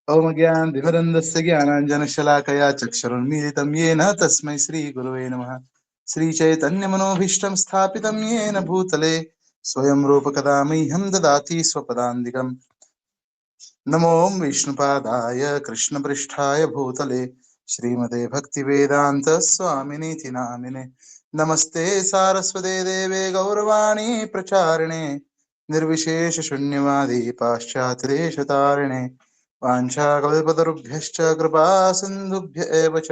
ओम ज्ञानतिमिरन्धस्य ज्ञानाञ्जनशलाकया चक्षुरुन्मीलितं येन तस्मै श्रीगुरवे नमः। श्रीचैतन्यमनोभीष्टं स्थापितं येन भूतले स्वयं रूपकदा मह्यं ददाति स्वपदान्तिकम्। नमो विष्णुपादाय कृष्णपृष्ठाय भूतले श्रीमते भक्तिवेदांत स्वामिनीति नामिने। नमस्ते सारस्वते देवे गौरवाणी प्रचारिणे निर्विशेष शून्यवादी पाश्चात्यदेशतारिणे वाञ्छाकल्पतरुभ्यश्च कृपा सिन्धुभ्य एव च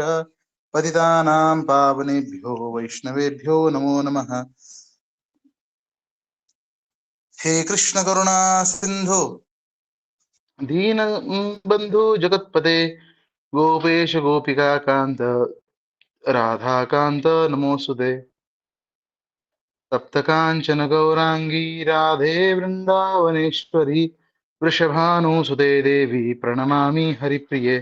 पतितानां पावनेभ्यो वैष्णवेभ्यो नमो नमः। हे कृष्ण करुणा सिंधु दीन बंधु जगतपते गोपेश गोपिका कांत राधा कांत नमोस्तुते। तप्त कांचन गौरांगी राधे वृंदावनेश्वरी वृषभानुसुते देवी प्रणमामि हरिप्रिये।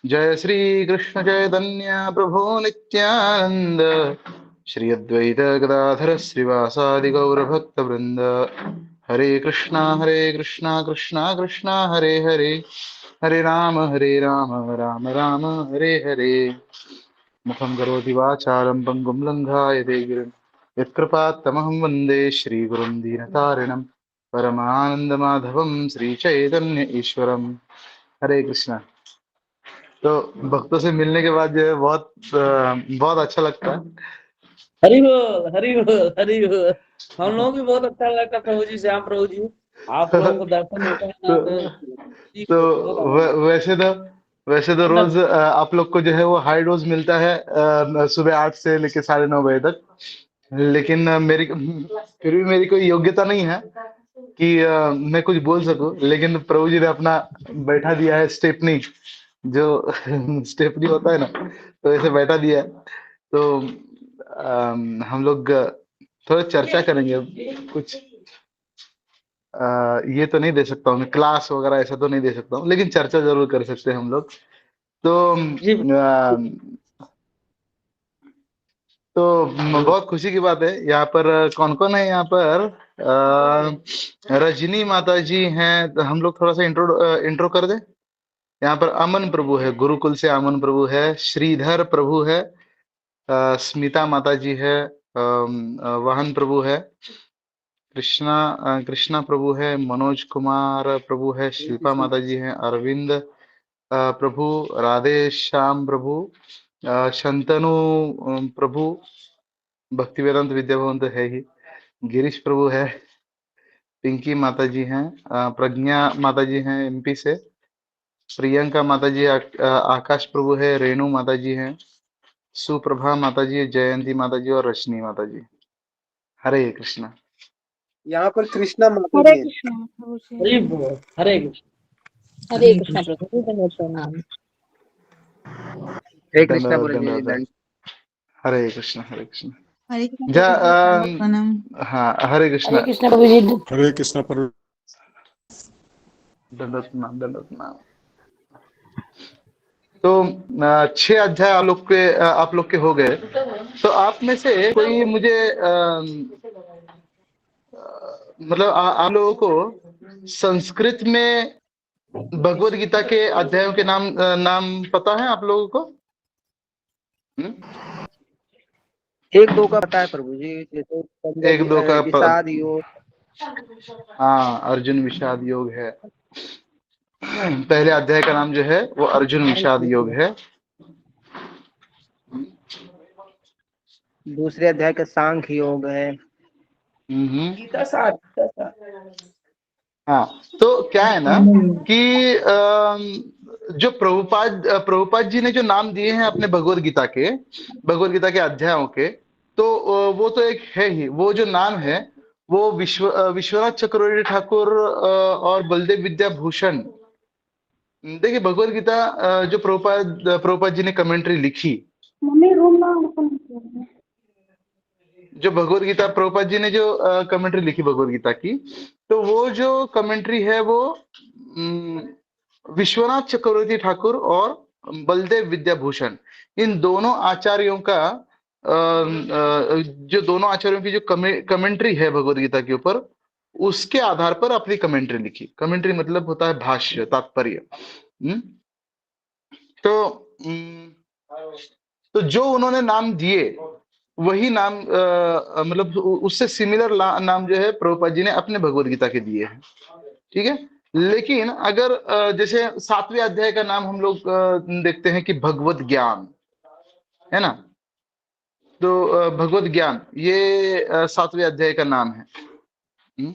जय श्री कृष्ण चैतन्य प्रभु नित्यानंद श्री अद्वैत गदाधर श्रीवासादि गौर भक्त वृंद। हरे कृष्णा कृष्णा कृष्णा हरे हरे, हरे राम राम राम हरे हरे। मुखं करोति वाचालं पङ्गुं लङ्घायते गिरिं यत्कृपात्तमहं वन्दे श्रीगुरुं दीनतारिणं परमानन्दमाधवं श्रीचैतन्य ईश्वरम्। हरे कृष्णा। तो भक्तों से मिलने के बाद जो है बहुत अच्छा लगता है। हरि बोल हरि बोल हरि बोल। हम लोग भी बहुत अच्छा लगता प्रभु जी, श्याम प्रभु जी। आप लोगों को दर्शन होता है ना वैसे तो रोज आप लोग को जो है वो हाई डोज मिलता है सुबह 8 से लेके 9:30 बजे तक। लेकिन मेरी फिर भी मेरी कोई योग्यता नहीं है कि मैं कुछ बोल सकूं। लेकिन प्रभु जी ने अपना बैठा दिया है स्टेपनी, जो स्टेपनी होता है ना, तो ऐसे बैठा दिया है। तो हम लोग थोड़ा चर्चा करेंगे कुछ। ये तो नहीं दे सकता हूँ मैं क्लास वगैरह, ऐसा तो नहीं दे सकता हूँ, लेकिन चर्चा जरूर कर सकते हैं हम लोग। तो बहुत खुशी की बात है। यहाँ पर कौन कौन है? यहाँ पर रजनी माता जी हैं। तो हम लोग थोड़ा सा इंट्रो कर दें। यहाँ पर अमन प्रभु है, गुरुकुल से अमन प्रभु है। श्रीधर प्रभु है, स्मिता माता जी है, वाहन प्रभु है, कृष्णा प्रभु है, मनोज कुमार प्रभु है, शिल्पा माता जी हैं, अरविंद प्रभु, राधे श्याम प्रभु, शंतनु प्रभु, भक्ति वेदांत विद्या भवन तो है ही, गिरीश प्रभु है, पिंकी माता जी हैं, प्रज्ञा माता जी हैं एमपी से, प्रियंका माता जी, आकाश प्रभु है, रेणु माता जी हैं, सुप्रभा माता जी, जयंती माता जी और रश्मि माता जी। हरे कृष्णा। यहाँ पर कृष्णा माता हरे जी है। कृष्णा प्रभु जी। हरि बोल हरे कृष्ण। हरे कृष्णा प्रभु जी, दंडवत प्रणाम। हरे कृष्णा दंडवत प्रभु जी, दंडवत। हरे कृष्ण हरे कृष्ण। हरे कृष्णा जा प्रभु जी, दंडवत प्रणाम। हाँ, हरे कृष्ण। हरे कृष्ण प्रभु जी। हरे कृष्णा प्रभु। दंडवत प्रणाम दंडवत प्रणाम। तो 6 अध्याय आप लोग के हो गए। तो आप में से कोई मुझे मतलब आप लोगों को संस्कृत में भगवत गीता के अध्यायों के नाम पता है आप लोगों को? एक दो का पता है प्रभु जी, जैसे एक दो का विषाद योग। हाँ, अर्जुन विषाद योग है। पहले अध्याय का नाम जो है वो अर्जुन विषाद योग है। दूसरे अध्याय का सांख्य योग है। गीता सार हाँ, तो क्या है ना कि जो प्रभुपाद जी ने जो नाम दिए हैं अपने भगवत गीता के अध्यायों के, तो वो तो एक है ही। वो जो नाम है वो विश्वनाथ चक्रवर्ती ठाकुर और बलदेव विद्या भूषण। देखिए, भगवत गीता जो प्रभुपाद जी ने कमेंट्री लिखी, जो भगवत गीता प्रभुपाद जी ने जो कमेंट्री लिखी भगवत गीता की, तो वो जो कमेंट्री है वो विश्वनाथ चक्रवर्ती ठाकुर और बलदेव विद्याभूषण, इन दोनों आचार्यों का जो दोनों आचार्यों की जो कमेंट्री है भगवत गीता के ऊपर, उसके आधार पर अपनी कमेंट्री लिखी। कमेंट्री मतलब होता है भाष्य, तात्पर्य। हम्म? तो तो जो उन्होंने नाम दिए वही नाम मतलब उससे सिमिलर नाम जो है प्रभुपाद जी ने अपने भगवत गीता के दिए हैं। ठीक है। लेकिन अगर जैसे 7वें अध्याय का नाम हम लोग देखते हैं कि भगवत ज्ञान, है ना। तो भगवत ज्ञान ये 7वें अध्याय का नाम है। हम्म?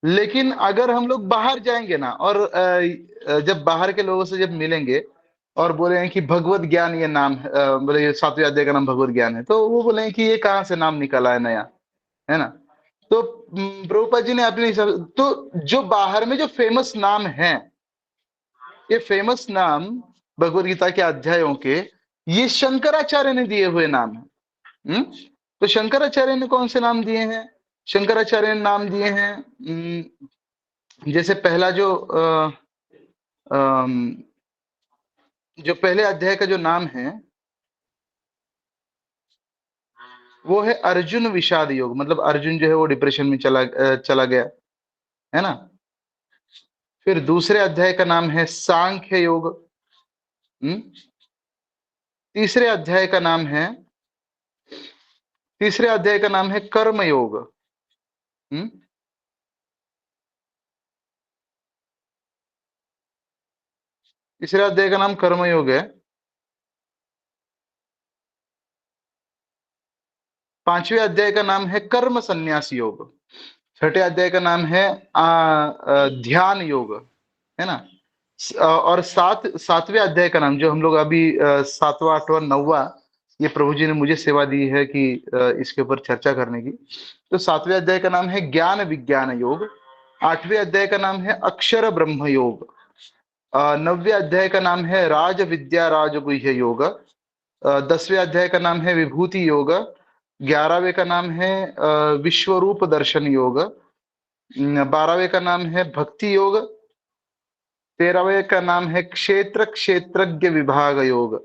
लेकिन अगर हम लोग बाहर जाएंगे ना और जब बाहर के लोगों से जब मिलेंगे और बोलेंगे कि भगवत ज्ञान ये नाम है, बोले ये 7वें अध्याय का नाम भगवत ज्ञान है, तो वो बोलेंगे कि ये कहाँ से नाम निकला है नया, है ना। तो प्रभुपाद जी ने अपने हिसाब, तो जो बाहर में जो फेमस नाम है, ये फेमस नाम भगवत गीता के अध्यायों के, ये शंकराचार्य ने दिए हुए नाम है। तो शंकराचार्य ने कौन से नाम दिए हैं? शंकराचार्य ने नाम दिए हैं, जैसे पहला जो पहले अध्याय का जो नाम है वो है अर्जुन विषाद योग, मतलब अर्जुन जो है वो डिप्रेशन में चला गया, है ना। फिर दूसरे अध्याय का नाम है सांख्य योग। तीसरे अध्याय का नाम है कर्म योग। तीसरे अध्याय का नाम कर्म योग है। पांचवें अध्याय का नाम है कर्म संन्यास योग। छठे अध्याय का नाम है ध्यान योग, है ना। और सातवें अध्याय का नाम जो हम लोग अभी 7वां 8वां 9वां, ये प्रभु जी ने मुझे सेवा दी है कि इसके ऊपर चर्चा करने की। तो 7वें अध्याय का नाम है ज्ञान विज्ञान योग। 8वें अध्याय का नाम है अक्षर ब्रह्म योग। 9वें अध्याय का नाम है राज विद्या राजगुह्य योग। 10वें अध्याय का नाम है विभूति योग। 11वें का नाम है विश्वरूप दर्शन योग। 12वें का नाम है भक्ति योग। 13वें का नाम है क्षेत्र क्षेत्रज्ञ विभाग योग।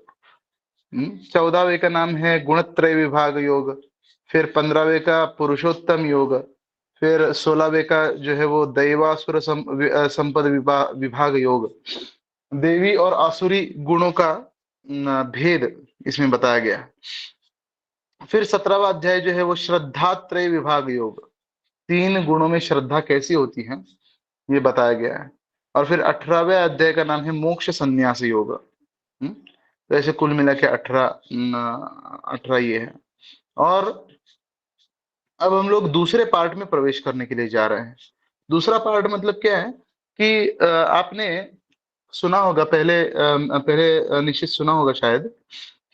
14वें का नाम है गुणत्रय विभाग योग। फिर 15वें का पुरुषोत्तम योग। फिर 16वें का जो है वो दैवासुर संपद विभाग योग। देवी और आसुरी गुणों का भेद इसमें बताया गया है। फिर 17वां अध्याय जो है वो श्रद्धात्रय विभाग योग, 3 गुणों में श्रद्धा कैसी होती है ये बताया गया है। और फिर 18वें अध्याय का नाम है मोक्ष संन्यास योग। तो ऐसे कुल मिला के 18 ये है। और अब हम लोग दूसरे पार्ट में प्रवेश करने के लिए जा रहे हैं। दूसरा पार्ट मतलब क्या है कि आपने सुना होगा पहले निश्चित सुना होगा शायद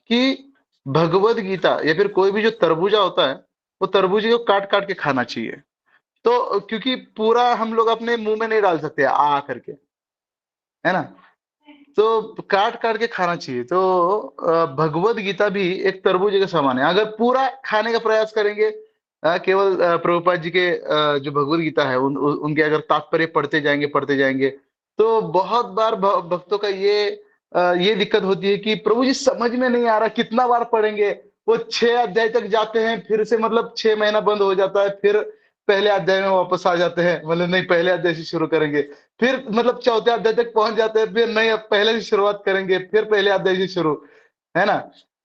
कि भगवत गीता या फिर कोई भी जो तरबूजा होता है वो तरबूजे को काट काट के खाना चाहिए। तो क्योंकि पूरा हम लोग अपने मुंह में नहीं डाल सकते आ करके, है ना। तो काट काट के खाना चाहिए। तो भगवत गीता भी एक तरबूजे के समान है। अगर पूरा खाने का प्रयास करेंगे, केवल प्रभुपाद जी के जो भगवत गीता है उनके अगर तात्पर्य पढ़ते जाएंगे तो बहुत बार भक्तों का ये दिक्कत होती है कि प्रभु जी समझ में नहीं आ रहा, कितना बार पढ़ेंगे। वो 6 अध्याय तक जाते हैं, फिर से मतलब 6 महीना बंद हो जाता है, फिर पहले अध्याय में वापस आ जाते हैं, मतलब नहीं पहले अध्याय से शुरू करेंगे, फिर मतलब चौथे अध्याय तक पहुंच जाते हैं, फिर नहीं अब पहले से शुरुआत करेंगे, फिर पहले अध्याय से शुरू, है ना।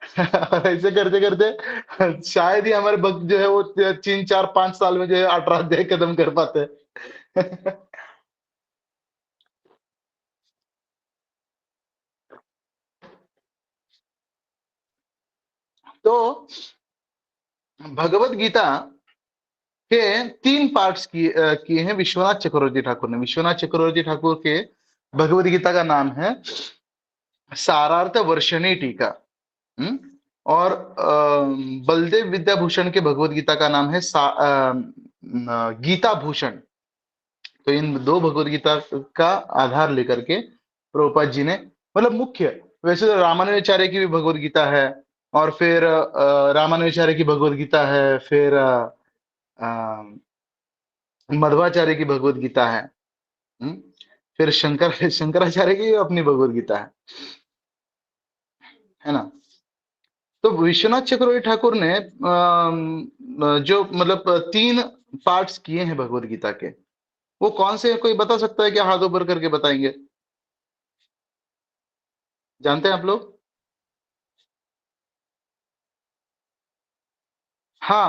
ऐसे करते करते शायद ही हमारे भक्त जो है वो 3 4 5 साल में जो है 18 अध्याय खत्म कर पाते हैं। तो भगवत गीता के 3 पार्ट्स किए हैं विश्वनाथ चक्रवर्ती ठाकुर ने। विश्वनाथ चक्रवर्ती ठाकुर के भगवत गीता का नाम है सारार्थ वर्षणी टीका। और बलदेव विद्याभूषण के भगवत गीता का नाम है गीता भूषण। तो इन 2 भगवत गीता का आधार लेकर के प्रभुपाद जी ने, मतलब मुख्य वैसे तो रामानुजाचार्य की भी भगवत गीता है, और फिर रामानुजाचार्य की भगवत गीता है, फिर मध्वाचार्य की भगवत गीता है, फिर शंकराचार्य की अपनी भगवत गीता है ना। तो विश्वनाथ चक्रवर्ती ठाकुर ने जो मतलब 3 पार्ट्स किए हैं भगवत गीता के, वो कौन से हैं? कोई बता सकता है क्या? हाथ ऊपर करके बताएंगे। जानते हैं आप लोग? हाँ,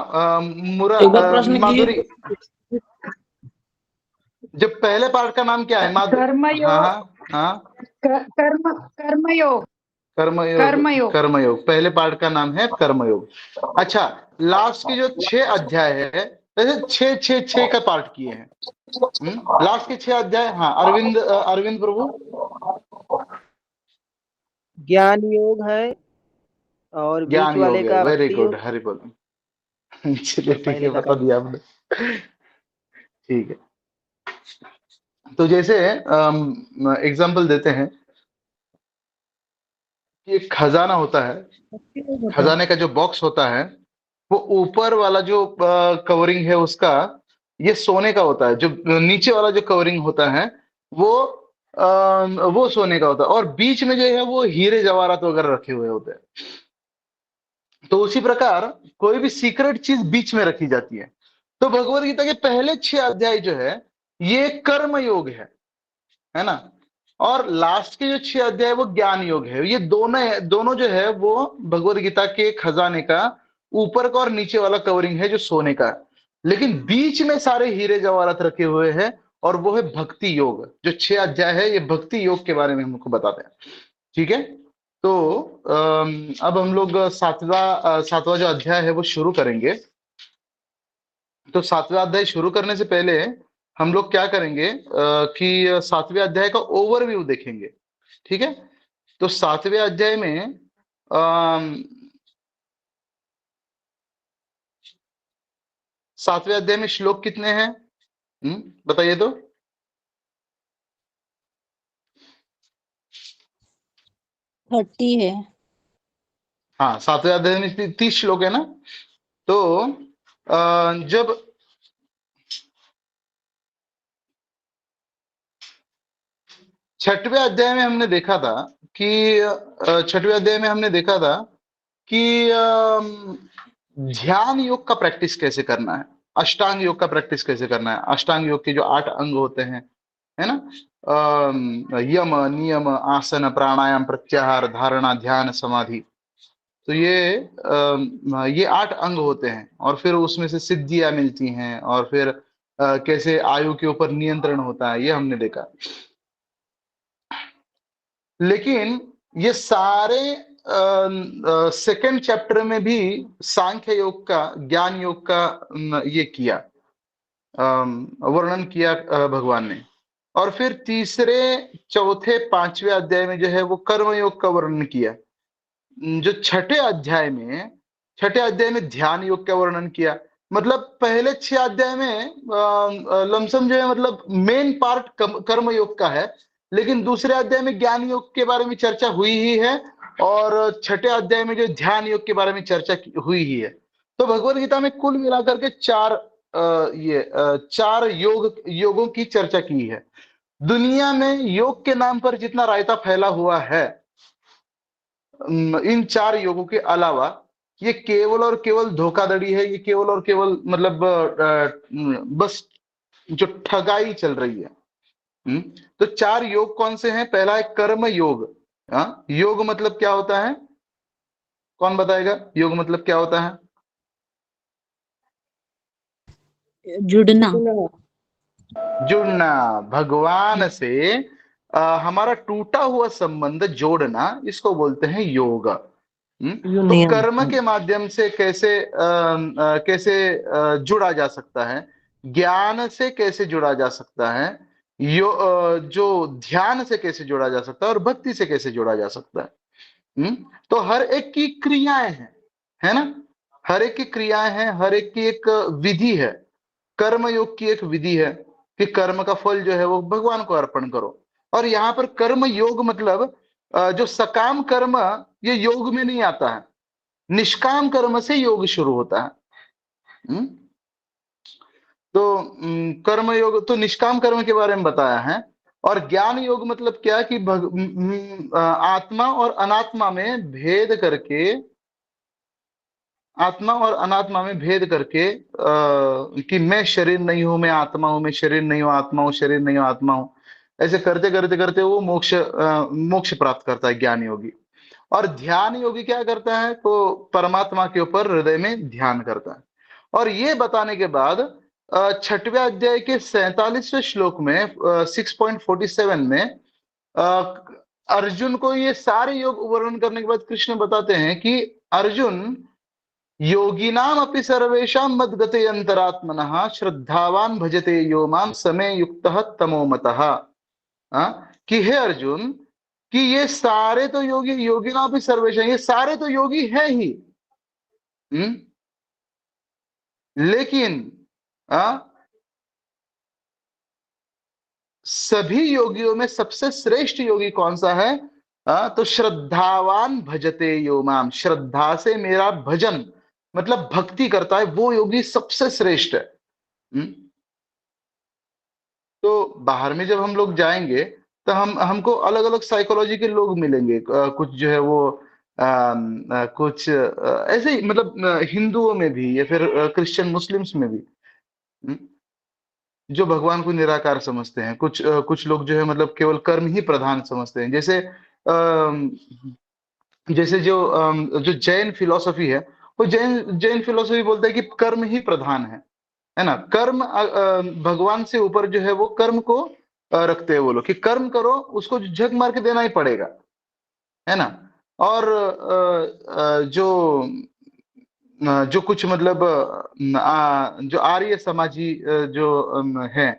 एक बार प्रश्न माधुरी, कीजिए। जब पहले पार्ट का नाम क्या है? हाँ कर्मयोग। हाँ हाँ, कर्मयोग। कर्मयोग। कर्मयोग। कर्मयोग पहले पार्ट का नाम है, कर्मयोग। अच्छा, लास्ट के जो 6 अध्याय है, वैसे 6 का पार्ट किए हैं। लास्ट के 6 अध्याय। हाँ, अरविंद प्रभु। ज्ञान योग है और बीच ज्ञान योग वाले है, का वेरी भक्ति गुड, योग हरि बोल। चलिए ठीक है, पहले का बता दिया आपने। ठीक है, तो जैसे एग्जाम्पल देते हैं कि एक खजाना होता है, भक्ति योग होता है। खजाने का जो बॉक्स होता है, वो ऊपर वाला जो कवरिंग है उसका, ये सोने का होता है। जो नीचे वाला जो कवरिंग होता है, वो वो सोने का होता है, और बीच में जो है वो हीरे जवाहरात वगैरह रखे हुए होते हैं। तो उसी प्रकार कोई भी सीक्रेट चीज बीच में रखी जाती है। तो भगवत गीता के पहले 6 अध्याय जो है, ये कर्म योग है ना। और लास्ट के जो 6 अध्याय वो ज्ञान योग है। ये दोनों दोनों जो है वो भगवत गीता के खजाने का ऊपर का और नीचे वाला कवरिंग है जो सोने का है, लेकिन बीच में सारे हीरे जवाहरात रखे हुए हैं, और वो है भक्ति योग। जो 6 अध्याय है, ये भक्ति योग के बारे में हमको बताते हैं। ठीक है, तो अब हम लोग सातवां जो अध्याय है वो शुरू करेंगे। तो 7वां अध्याय शुरू करने से पहले हम लोग क्या करेंगे कि 7वें अध्याय का ओवरव्यू देखेंगे। ठीक है, तो 7वें अध्याय में अम, 7वें अध्याय में श्लोक कितने हैं? बताइए तो। 30 है। हाँ, 7वें अध्याय में 30 श्लोक है ना। तो जब 6वें अध्याय में हमने देखा था कि 6वें अध्याय में हमने देखा था कि ध्यान योग का प्रैक्टिस कैसे करना है, अष्टांग योग का प्रैक्टिस कैसे करना है। अष्टांग योग के जो 8 अंग होते हैं, है ना, यम, नियम, आसन, प्राणायाम, प्रत्याहार, धारणा, ध्यान, समाधि। तो ये 8 अंग होते हैं, और फिर उसमें से सिद्धियां मिलती हैं, और फिर कैसे आयु के ऊपर नियंत्रण होता है, ये हमने देखा। लेकिन ये सारे सेकंड चैप्टर में भी सांख्य योग का, ज्ञान योग का ये किया, वर्णन किया भगवान ने। और फिर तीसरे, चौथे, 5वें अध्याय में जो है वो कर्म योग का वर्णन किया। जो छठे अध्याय में ध्यान योग का वर्णन किया। मतलब पहले 6 अध्याय में लमसम जो है, मतलब मेन पार्ट कर्म योग का है, लेकिन दूसरे अध्याय में ज्ञान योग के बारे में चर्चा हुई ही है, और छठे अध्याय में जो ध्यान योग के बारे में चर्चा हुई ही है। तो भगवत गीता में कुल मिलाकर के चार योगों की चर्चा की है। दुनिया में योग के नाम पर जितना रायता फैला हुआ है, इन 4 योगों के अलावा, ये केवल और केवल धोखाधड़ी है। ये केवल और केवल मतलब बस जो ठगाई चल रही है। तो 4 योग कौन से हैं? पहला है कर्म योग। योग मतलब क्या होता है? कौन बताएगा योग मतलब क्या होता है? जुड़ना। जुड़ना, भगवान से हमारा टूटा हुआ संबंध जोड़ना, इसको बोलते हैं योग। तो कर्म के माध्यम से कैसे जुड़ा जा सकता है, ज्ञान से कैसे जुड़ा जा सकता है, जो ध्यान से कैसे जुड़ा जा सकता है, और भक्ति से कैसे जुड़ा जा सकता है। तो हर एक की क्रियाएं हैं, है ना। हर एक की क्रियाएं हैं, हर एक की एक विधि है। कर्म योग की एक विधि है कि कर्म का फल जो है वो भगवान को अर्पण करो। और यहाँ पर कर्म योग मतलब जो सकाम कर्म, ये योग में नहीं आता है। निष्काम कर्म से योग शुरू होता है। हम्म? तो कर्म योग तो निष्काम कर्म के बारे में बताया है। और ज्ञान योग मतलब क्या कि आत्मा और अनात्मा में भेद करके आत्मा और अनात्मा में भेद करके कि मैं शरीर नहीं हूं, मैं आत्मा हूं, मैं शरीर नहीं हूं आत्मा हूं, शरीर नहीं हूं आत्मा हूं, ऐसे करते करते करते वो मोक्ष प्राप्त करता है ज्ञान योगी। और ध्यान योगी क्या करता है, तो परमात्मा के ऊपर हृदय में ध्यान करता है। और ये बताने के बाद छठवें अध्याय के 47वें श्लोक में 6.47 में अ, अर्जुन को ये सारे योग वर्णन करने के बाद कृष्ण बताते हैं कि अर्जुन, योगिनाम अपि सर्वेषां मद्गते अंतरात्मनः श्रद्धावान भजते यो माम समे युक्तः तमो मतः। कि हे अर्जुन, कि ये सारे तो योगी, योगिनाम अपि सर्वेषां, ये सारे तो योगी हैं ही। हम्म लेकिन आ, सभी योगियों में सबसे श्रेष्ठ योगी कौन सा है? तो श्रद्धावान भजते यो माम, श्रद्धा से मेरा भजन मतलब भक्ति करता है, वो योगी सबसे श्रेष्ठ है। हम्म? तो बाहर में जब हम लोग जाएंगे तो हमको अलग अलग साइकोलॉजी के लोग मिलेंगे। कुछ जो है वो कुछ ऐसे ही मतलब हिंदुओं में भी या फिर क्रिश्चियन मुस्लिम्स में भी, हम्म, जो भगवान को निराकार समझते हैं। कुछ लोग जो है मतलब केवल कर्म ही प्रधान समझते हैं। जैसे जो जैन फिलॉसफी है, वो जैन जैन फिलॉसफी बोलता है कि कर्म ही प्रधान है ना। कर्म भगवान से ऊपर जो है वो कर्म को रखते हैं वो लोग, कि कर्म करो, उसको झक मार के देना ही पड़ेगा, है ना। और जो कुछ मतलब जो आर्य समाजी जो है,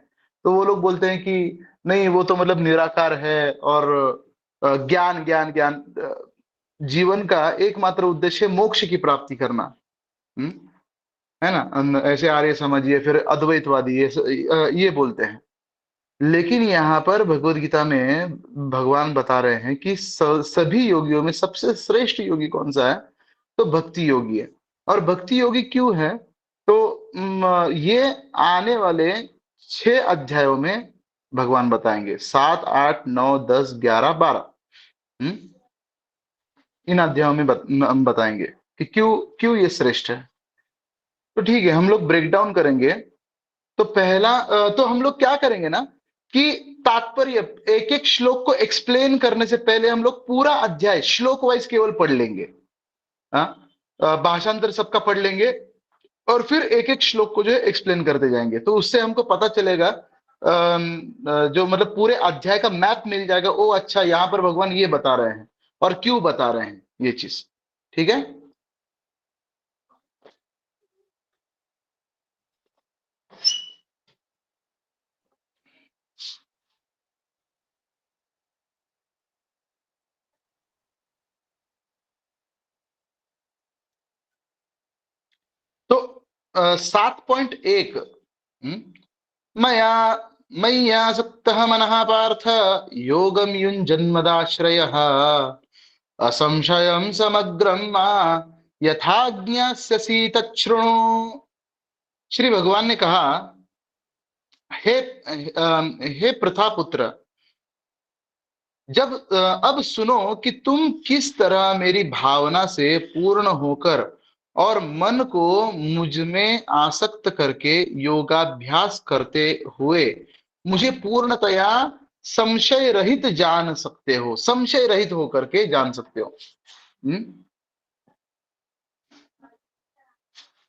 तो वो लोग बोलते हैं कि नहीं, वो तो मतलब निराकार है और ज्ञान ज्ञान ज्ञान, जीवन का एकमात्र उद्देश्य मोक्ष की प्राप्ति करना। हम्म, है ना। ऐसे आर्य समाजी है, फिर अद्वैतवादी ये बोलते हैं। लेकिन यहाँ पर भगवत गीता में भगवान बता रहे हैं कि सभी योगियों में सबसे श्रेष्ठ योगी कौन सा है, तो भक्ति योगी है। और भक्ति योगी क्यों है, तो ये आने वाले 6 अध्यायों में भगवान बताएंगे। 7, 8, 9, 10, 11, 12, इन अध्यायों में हम बताएंगे कि क्यों क्यों ये श्रेष्ठ है। तो ठीक है, हम लोग ब्रेक डाउन करेंगे। तो पहला तो हम लोग क्या करेंगे ना, कि तात्पर्य एक एक श्लोक को एक्सप्लेन करने से पहले हम लोग पूरा अध्याय श्लोक वाइज केवल पढ़ लेंगे। भाषांतर सबका पढ़ लेंगे और फिर एक एक श्लोक को जो है एक्सप्लेन करते जाएंगे। तो उससे हमको पता चलेगा, जो मतलब पूरे अध्याय का मैप मिल जाएगा। ओ अच्छा, यहाँ पर भगवान ये बता रहे हैं और क्यों बता रहे हैं ये चीज। ठीक है। तो 7.1, मया मय्यासक्तः मनः पार्थ योगं युञ्जन्मदाश्रयः असंशयं समग्रं मा यथा ज्ञास्यसि तच्छृणु। श्री भगवान ने कहा, हे प्रथापुत्र, जब अब सुनो कि तुम किस तरह मेरी भावना से पूर्ण होकर और मन को मुझ में आसक्त करके योगाभ्यास करते हुए मुझे पूर्णतया संशय रहित जान सकते हो, संशय रहित होकर के जान सकते हो।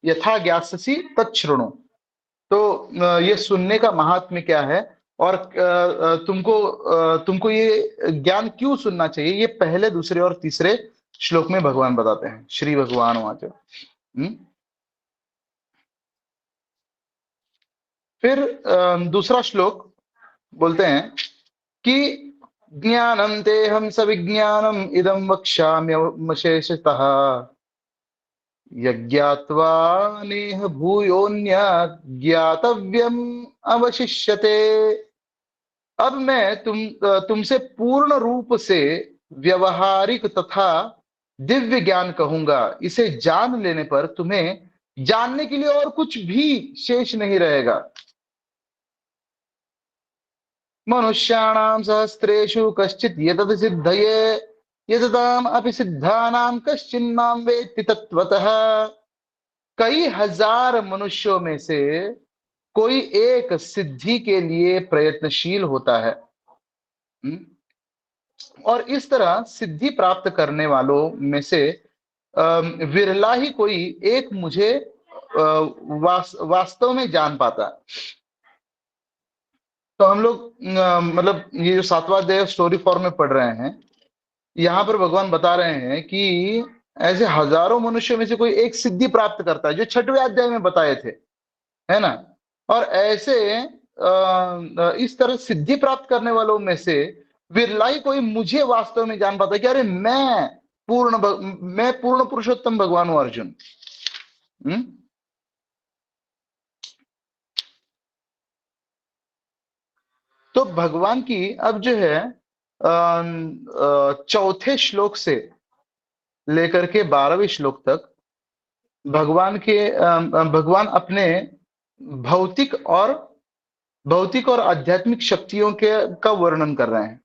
यथा ज्ञास्यसि तच्छृणु। तो ये सुनने का महात्म्य क्या है, और तुमको ये ज्ञान क्यों सुनना चाहिए, ये पहले, दूसरे और तीसरे श्लोक में भगवान बताते हैं। श्री भगवान वाच। फिर दूसरा श्लोक बोलते हैं कि ज्ञानम तेहम सविज्ञानम इदं वक्ष्याम्यशेषतः यज्ञात्वा नेह भूयोऽन्यत् ज्ञातव्यम अवशिष्यते। अब मैं तुमसे पूर्ण रूप से व्यवहारिक तथा दिव्य ज्ञान कहूंगा। इसे जान लेने पर तुम्हें जानने के लिए और कुछ भी शेष नहीं रहेगा। मनुष्याणाम सहस्रेषु कश्चित् यतत सिद्धये यतताम अपि सिद्धानाम कश्चिन्मां वेत्ति तत्वतः। कई हजार मनुष्यों में से कोई एक सिद्धि के लिए प्रयत्नशील होता है। हम्म? और इस तरह सिद्धि प्राप्त करने वालों में से विरला ही कोई एक मुझे वास्तव में जान पाता है। तो हम लोग मतलब ये जो 7वां अध्याय स्टोरी फॉर्म में पढ़ रहे हैं, यहाँ पर भगवान बता रहे हैं कि ऐसे हजारों मनुष्यों में से कोई एक सिद्धि प्राप्त करता है, जो 6वें अध्याय में बताए थे, है ना। और ऐसे इस तरह सिद्धि प्राप्त करने वालों में से विरला ही कोई मुझे वास्तव में जान पाता है कि अरे मैं पूर्ण पुरुषोत्तम भगवान हूं अर्जुन। तो भगवान की अब जो है चौथे श्लोक से लेकर के 12वें श्लोक तक भगवान अपने भौतिक और आध्यात्मिक शक्तियों के का वर्णन कर रहे हैं।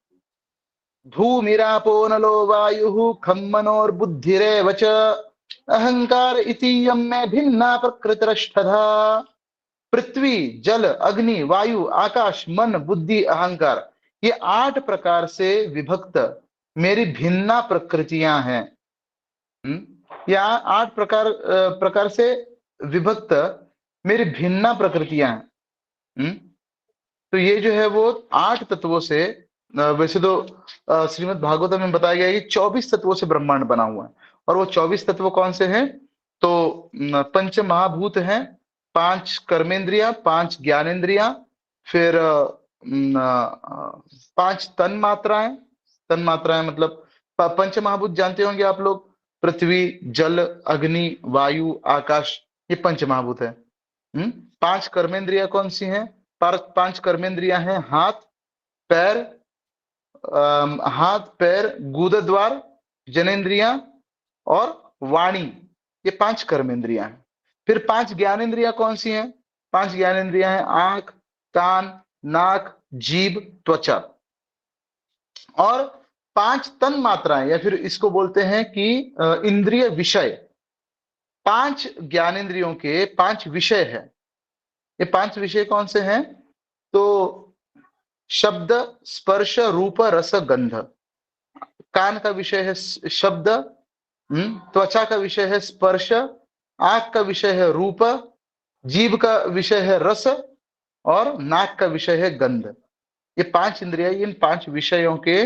भूमिरापो नलो वायु खम मनोर्बुद्धिरेव च अहंकार इति यम में भिन्ना प्रकृतिरष्टधा। पृथ्वी, जल, अग्नि, वायु, आकाश, मन, बुद्धि, अहंकार, ये 8 प्रकार से विभक्त मेरी भिन्ना प्रकृतियां हैं। यहाँ 8 प्रकार से विभक्त मेरी भिन्ना प्रकृतियां हैं। तो ये जो है वो 8 तत्वों से, वैसे तो श्रीमद् भागवत में बताया गया है कि 24 तत्वों से ब्रह्मांड बना हुआ है। और वो 24 तत्व कौन से हैं? तो पंच महाभूत हैं, 5 कर्मेंद्रियां, 5 ज्ञानेंद्रियां, फिर 5 तन मात्राएं मतलब पंच महाभूत जानते होंगे आप लोग, पृथ्वी, जल, अग्नि, वायु, आकाश, ये पंच महाभूत है। 5 कर्मेंद्रियां कौन सी हैं? 5 कर्मेंद्रियां हैं हाथ पैर गुदद्वार, जनेन्द्रियां और वाणी, ये 5 कर्मेंद्रियां हैं। फिर 5 ज्ञानेन्द्रियां कौन सी हैं? 5 ज्ञानेन्द्रियां हैं आंख, कान, नाक, जीभ, त्वचा। और 5 तन मात्राएं, या फिर इसको बोलते हैं कि इंद्रिय विषय। 5 ज्ञानेन्द्रियों के 5 विषय है। ये 5 विषय कौन से हैं? तो शब्द, स्पर्श, रूप, रस, गंध। कान का विषय है शब्द, त्वचा का विषय है स्पर्श, आंख का विषय है रूप, जीभ का विषय है रस और नाक का विषय है गंध। ये 5 इंद्रियां इन 5 विषयों के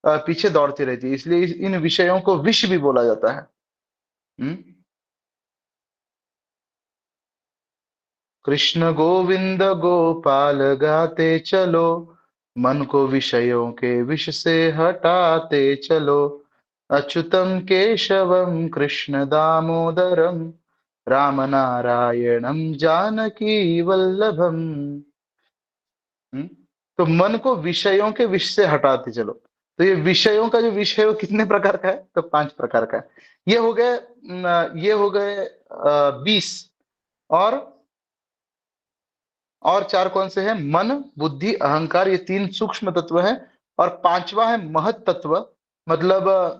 पीछे दौड़ती रहती है, इसलिए इन विषयों को विष भी बोला जाता है। कृष्ण गोविंद गोपाल गाते चलो, मन को विषयों के विष से हटाते चलो। अच्युतम केशवम कृष्ण दामोदरम राम नारायणम जानकी वल्लभम। तो मन को विषयों के विष से हटाते चलो। तो ये विषयों का जो विषय है वो कितने प्रकार का है? तो 5 प्रकार का है। ये हो गए 20। और 4 कौन से हैं? मन, बुद्धि, अहंकार, ये 3 सूक्ष्म तत्व है। और 5वां है महत तत्व, मतलब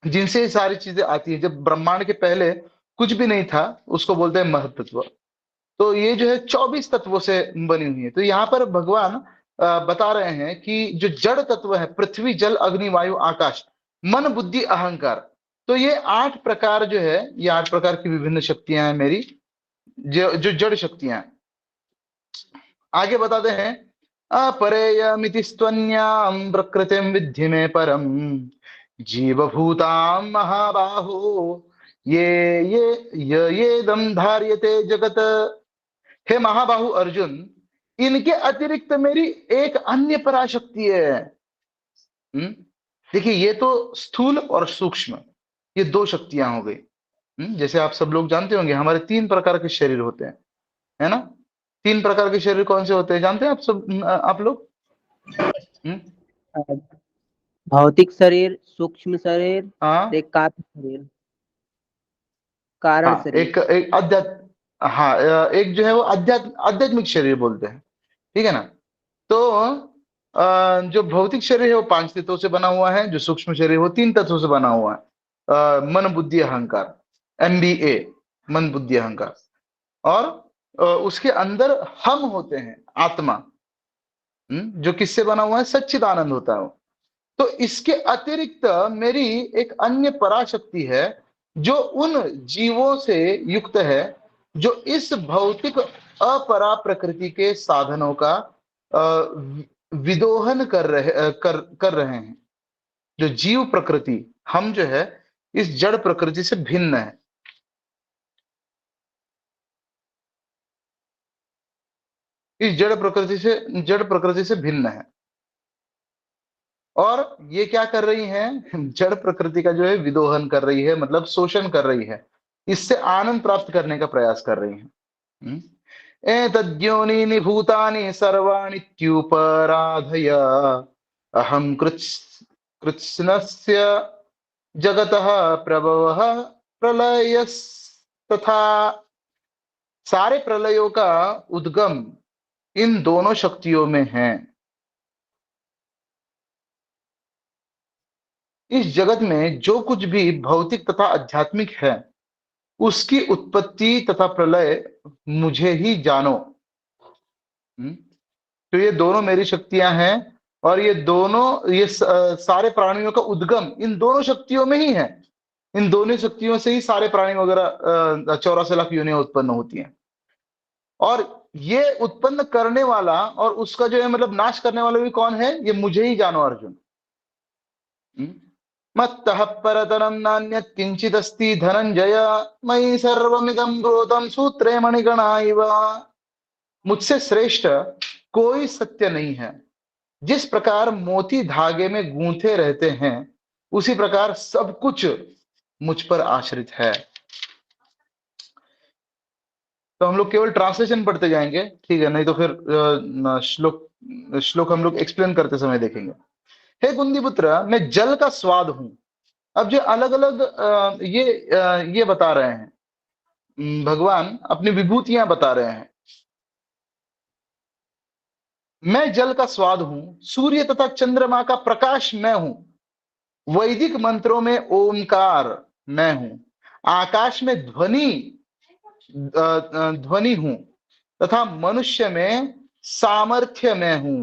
जिनसे ये सारी चीजें आती है। जब ब्रह्मांड के पहले कुछ भी नहीं था, उसको बोलते हैं महत तत्व। तो ये जो है 24 तत्वों से बनी हुई है। तो यहाँ पर भगवान बता रहे हैं कि जो जड़ तत्व है, पृथ्वी, जल, अग्नि, वायु, आकाश, मन, बुद्धि, अहंकार, तो ये 8 प्रकार जो है, ये 8 प्रकार की विभिन्न शक्तियां हैं मेरी, जो जड़ शक्तियां हैं। आगे बताते हैं, अपरेयमिति स्त्वन्याम प्रकृतिम विद्धि में परम जीवभूताम महाबाहो ये दम धार्यते जगत। हे महाबाहु अर्जुन, इनके अतिरिक्त मेरी एक अन्य पराशक्ति है। देखिए, ये तो स्थूल और सूक्ष्म, ये 2 शक्तियां हो गई। जैसे आप सब लोग जानते होंगे हमारे 3 प्रकार के शरीर होते हैं, है ना। 3 प्रकार के शरीर कौन से होते हैं जानते हैं आप लोग? भौतिक शरीर, सूक्ष्म शरीर, हाँ, एक कारण शरीर, कारण हाँ, शरीर। एक एक जो है वो आध्यात्मिक शरीर बोलते हैं, ठीक है ना। तो जो भौतिक शरीर है वो 5 तत्वों से बना हुआ है, जो सूक्ष्म शरीर है वो 3 तत्वों से बना हुआ है, मन, बुद्धि, अहंकार। MBA, मन बुद्धि अहंकार, और उसके अंदर हम होते हैं, आत्मा, जो किससे बना हुआ है? सच्चिदानंद होता है वो। तो इसके अतिरिक्त मेरी एक अन्य पराशक्ति है जो उन जीवों से युक्त है जो इस भौतिक अपरा प्रकृति के साधनों का विदोहन कर रहे हैं। जो जीव प्रकृति, हम जो है इस जड़ प्रकृति से भिन्न है। इस जड़ प्रकृति से भिन्न है। और ये क्या कर रही हैं? जड़ प्रकृति का जो है विदोहन कर रही है, मतलब शोषण कर रही है, इससे आनंद प्राप्त करने का प्रयास कर रही है। एतद्योनीनि भूतानि सर्वाणीत्युपराधय अहं कृत्स्नस्य जगतः प्रभवः प्रलयस्तथा। सारे प्रलयों का उद्गम इन दोनों शक्तियों में है। इस जगत में जो कुछ भी भौतिक तथा आध्यात्मिक है उसकी उत्पत्ति तथा प्रलय मुझे ही जानो। तो ये दोनों मेरी शक्तियां हैं, और ये दोनों, ये सारे प्राणियों का उद्गम इन दोनों शक्तियों में ही है। इन दोनों शक्तियों से ही सारे प्राणी वगैरह 84 लाख योनियां उत्पन्न होती हैं। और ये उत्पन्न करने वाला और उसका जो है मतलब नाश करने वाला भी कौन है? ये मुझे ही जानो अर्जुन। मत्तः परतरं नान्यत् किंचिदस्ति धनंजय मयि सर्वमिदं प्रोतं सूत्रे मणिगणा इव। मुझसे श्रेष्ठ कोई सत्य नहीं है। जिस प्रकार मोती धागे में गूंथे रहते हैं उसी प्रकार सब कुछ मुझ पर आश्रित है। तो हम लोग केवल ट्रांसलेशन पढ़ते जाएंगे, ठीक है? नहीं तो फिर श्लोक हम लोग एक्सप्लेन करते समय देखेंगे। हे कुंदीपुत्र, मैं जल का स्वाद हूं। अब जो अलग अलग ये बता रहे हैं, भगवान अपनी विभूतियां बता रहे हैं। मैं जल का स्वाद हूं, सूर्य तथा चंद्रमा का प्रकाश मैं हूं, वैदिक मंत्रों में ओमकार मैं हूं, आकाश में ध्वनि हूं तथा मनुष्य में सामर्थ्य मैं हूं।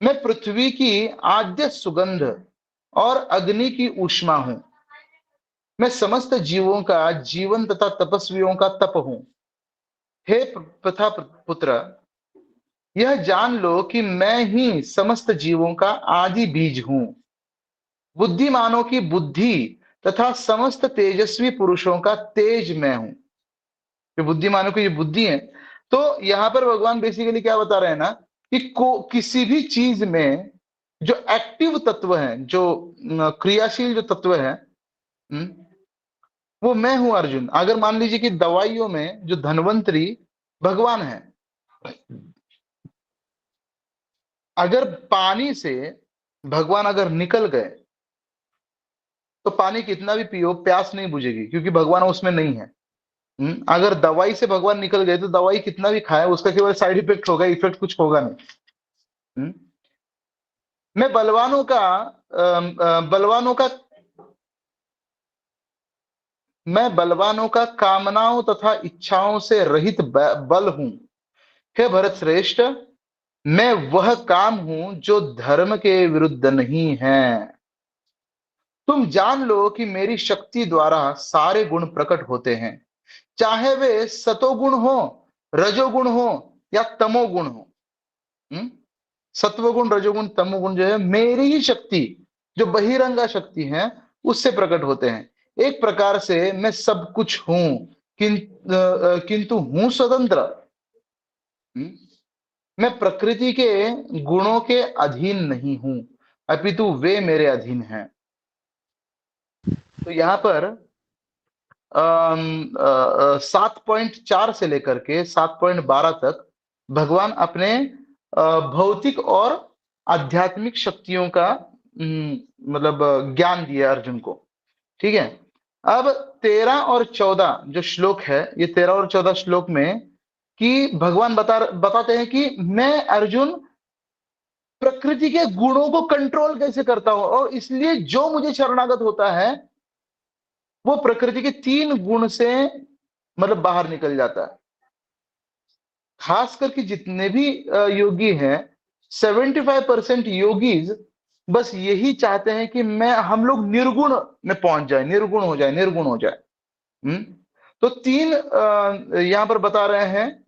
मैं पृथ्वी की आद्य सुगंध और अग्नि की ऊष्मा हूं। मैं समस्त जीवों का जीवन तथा तपस्वियों का तप हूं। हे प्रथा पुत्र, यह जान लो कि मैं ही समस्त जीवों का आदि बीज हूं। बुद्धिमानों की बुद्धि तथा समस्त तेजस्वी पुरुषों का तेज मैं हूं। जो बुद्धिमानों की जो बुद्धि है, तो यहां पर भगवान बेसिकली क्या बता रहे हैं ना कि किसी भी चीज में जो एक्टिव तत्व है, जो क्रियाशील जो तत्व है, वो मैं हूं अर्जुन। अगर मान लीजिए कि दवाइयों में जो धन्वंतरी भगवान है, अगर पानी से भगवान अगर निकल गए तो पानी कितना भी पियो प्यास नहीं बुझेगी, क्योंकि भगवान उसमें नहीं है। अगर दवाई से भगवान निकल गए तो दवाई कितना भी खाए उसका केवल साइड इफेक्ट होगा, इफेक्ट कुछ होगा नहीं। मैं बलवानों का कामनाओं तथा इच्छाओं से रहित बल हूं। हे भरत श्रेष्ठ, मैं वह काम हूं जो धर्म के विरुद्ध नहीं है। तुम जान लो कि मेरी शक्ति द्वारा सारे गुण प्रकट होते हैं, चाहे वे सतोगुण हो, रजोगुण हो या तमोगुण हो। सत्वगुण, रजोगुण, तमोगुण जो है मेरी ही शक्ति, जो बहिरंगा शक्ति है, उससे प्रकट होते हैं। एक प्रकार से मैं सब कुछ हूं, किंतु हूं स्वतंत्र। मैं प्रकृति के गुणों के अधीन नहीं हूं, अपितु वे मेरे अधीन हैं। तो यहां पर 7.4 से लेकर के 7.12 तक भगवान अपने भौतिक और आध्यात्मिक शक्तियों का मतलब ज्ञान दिया अर्जुन को, ठीक है? अब 13 और 14 जो श्लोक है, ये 13 और 14 श्लोक में कि भगवान बताते हैं कि मैं अर्जुन प्रकृति के गुणों को कंट्रोल कैसे करता हूं, और इसलिए जो मुझे शरणागत होता है वो प्रकृति के 3 गुण से मतलब बाहर निकल जाता है। खास करके जितने भी योगी हैं, 75% योगीज बस यही चाहते हैं कि हम लोग निर्गुण में पहुंच जाए, निर्गुण हो जाए, निर्गुण हो जाए। तो 3 यहां पर बता रहे हैं,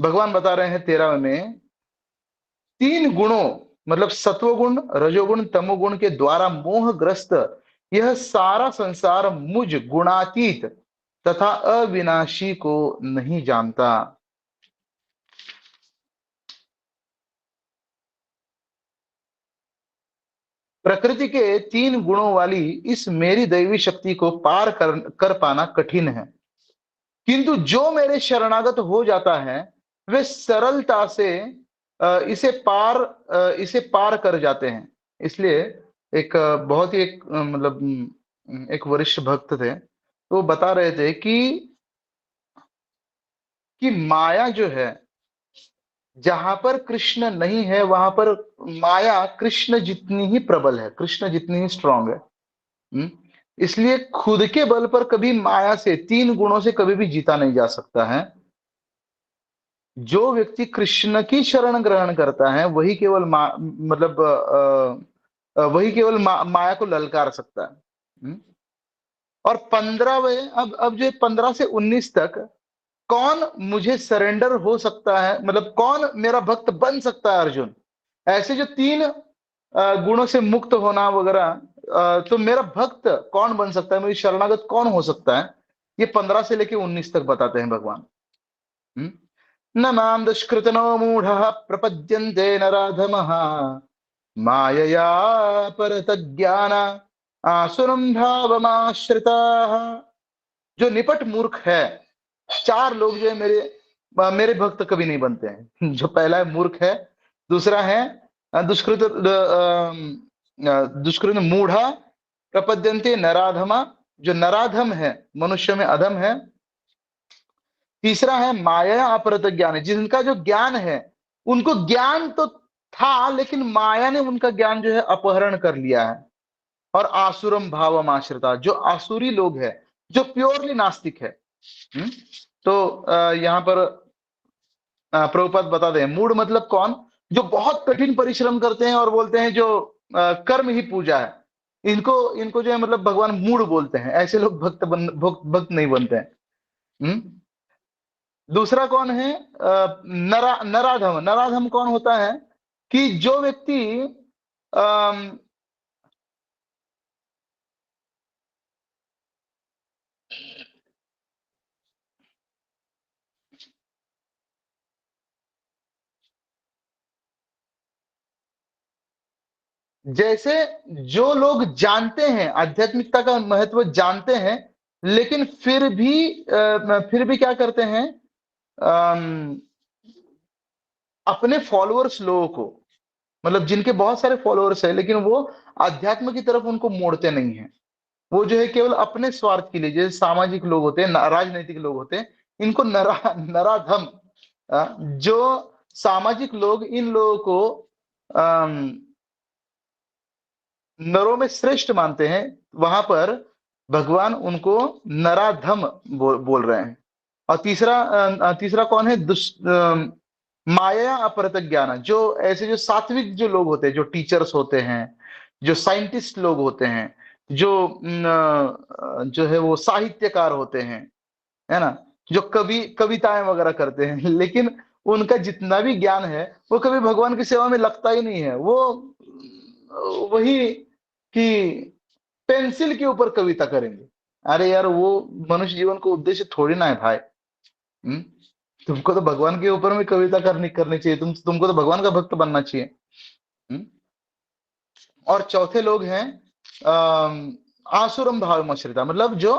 भगवान बता रहे हैं 13 में, 3 गुणों मतलब सत्वगुण, रजोगुण, तमोगुण के द्वारा मोहग्रस्त यह सारा संसार मुझ गुणातीत तथा अविनाशी को नहीं जानता। प्रकृति के 3 गुणों वाली इस मेरी दैवी शक्ति को पार कर पाना कठिन है, किंतु जो मेरे शरणागत हो जाता है वे सरलता से इसे पार कर जाते हैं। इसलिए एक बहुत ही एक मतलब एक वरिष्ठ भक्त थे, तो वो बता रहे थे कि माया जो है, जहां पर कृष्ण नहीं है वहां पर माया कृष्ण जितनी ही प्रबल है, कृष्ण जितनी ही स्ट्रांग है। इसलिए खुद के बल पर कभी माया से, 3 गुणों से कभी भी जीता नहीं जा सकता है। जो व्यक्ति कृष्ण की शरण ग्रहण करता है वही केवल वही केवल माया को ललकार सकता है। और 15वें, अब जो 15 से 19 तक कौन मुझे सरेंडर हो सकता है, मतलब कौन मेरा भक्त बन सकता है अर्जुन, ऐसे जो 3 गुणों से मुक्त होना वगैरह, तो मेरा भक्त कौन बन सकता है, मेरी शरणागत कौन हो सकता है, ये 15 से लेके 19 तक बताते हैं भगवान। न माम दुष्कृतनो मूढ़ः प्रपद्यन्ते नराधमः मायया परतज्ञान आसुरं भावमाश्रिताः। जो निपट मूर्ख है, 4 लोग जो है मेरे भक्त कभी नहीं बनते हैं। जो पहला है मूर्ख है, दूसरा है दुष्कृत मूढ़ा प्रपद्यन्ते नराधमा, जो नराधम है, मनुष्य में अधम है। तीसरा है माया अपरत ज्ञान, जिनका जो ज्ञान है उनको ज्ञान तो था लेकिन माया ने उनका ज्ञान जो है अपहरण कर लिया है। और आसुरम भावम आश्रिता, जो आसुरी लोग है, जो प्योरली नास्तिक है। तो यहाँ पर प्रभुपाद बता दें, मूढ़ मतलब कौन, जो बहुत कठिन परिश्रम करते हैं और बोलते हैं जो कर्म ही पूजा है, इनको जो है मतलब भगवान मूढ़ बोलते हैं। ऐसे लोग भक्त नहीं बनते हैं। दूसरा कौन है, नराधम। नराधम कौन होता है कि जो व्यक्ति जैसे जो लोग जानते हैं, आध्यात्मिकता का महत्व जानते हैं, लेकिन फिर भी क्या करते हैं, अपने फॉलोअर्स लोगों को, मतलब जिनके बहुत सारे फॉलोअर्स हैं लेकिन वो अध्यात्म की तरफ उनको मोड़ते नहीं हैं, वो जो है केवल अपने स्वार्थ के लिए, जैसे सामाजिक लोग होते हैं, राजनीतिक लोग होते हैं, इनको नराधम, जो सामाजिक लोग इन लोगों को नरों में श्रेष्ठ मानते हैं, वहां पर भगवान उनको नराधम बोल रहे हैं। और तीसरा कौन है, माया अपरत ज्ञान, जो ऐसे जो सात्विक जो लोग होते हैं, जो टीचर्स होते हैं, जो साइंटिस्ट लोग होते हैं, जो है वो साहित्यकार होते हैं, है ना, जो कविताएं वगैरह करते हैं, लेकिन उनका जितना भी ज्ञान है वो कभी भगवान की सेवा में लगता ही नहीं है। वो वही कि पेंसिल के ऊपर कविता करेंगे। अरे यार, वो मनुष्य जीवन को उद्देश्य थोड़ी ना है भाई। तुमको तो भगवान के ऊपर में कविता करनी चाहिए, तुमको तो भगवान का भक्त बनना चाहिए। और चौथे लोग हैं आसुरम भाव मश्रिता, मतलब जो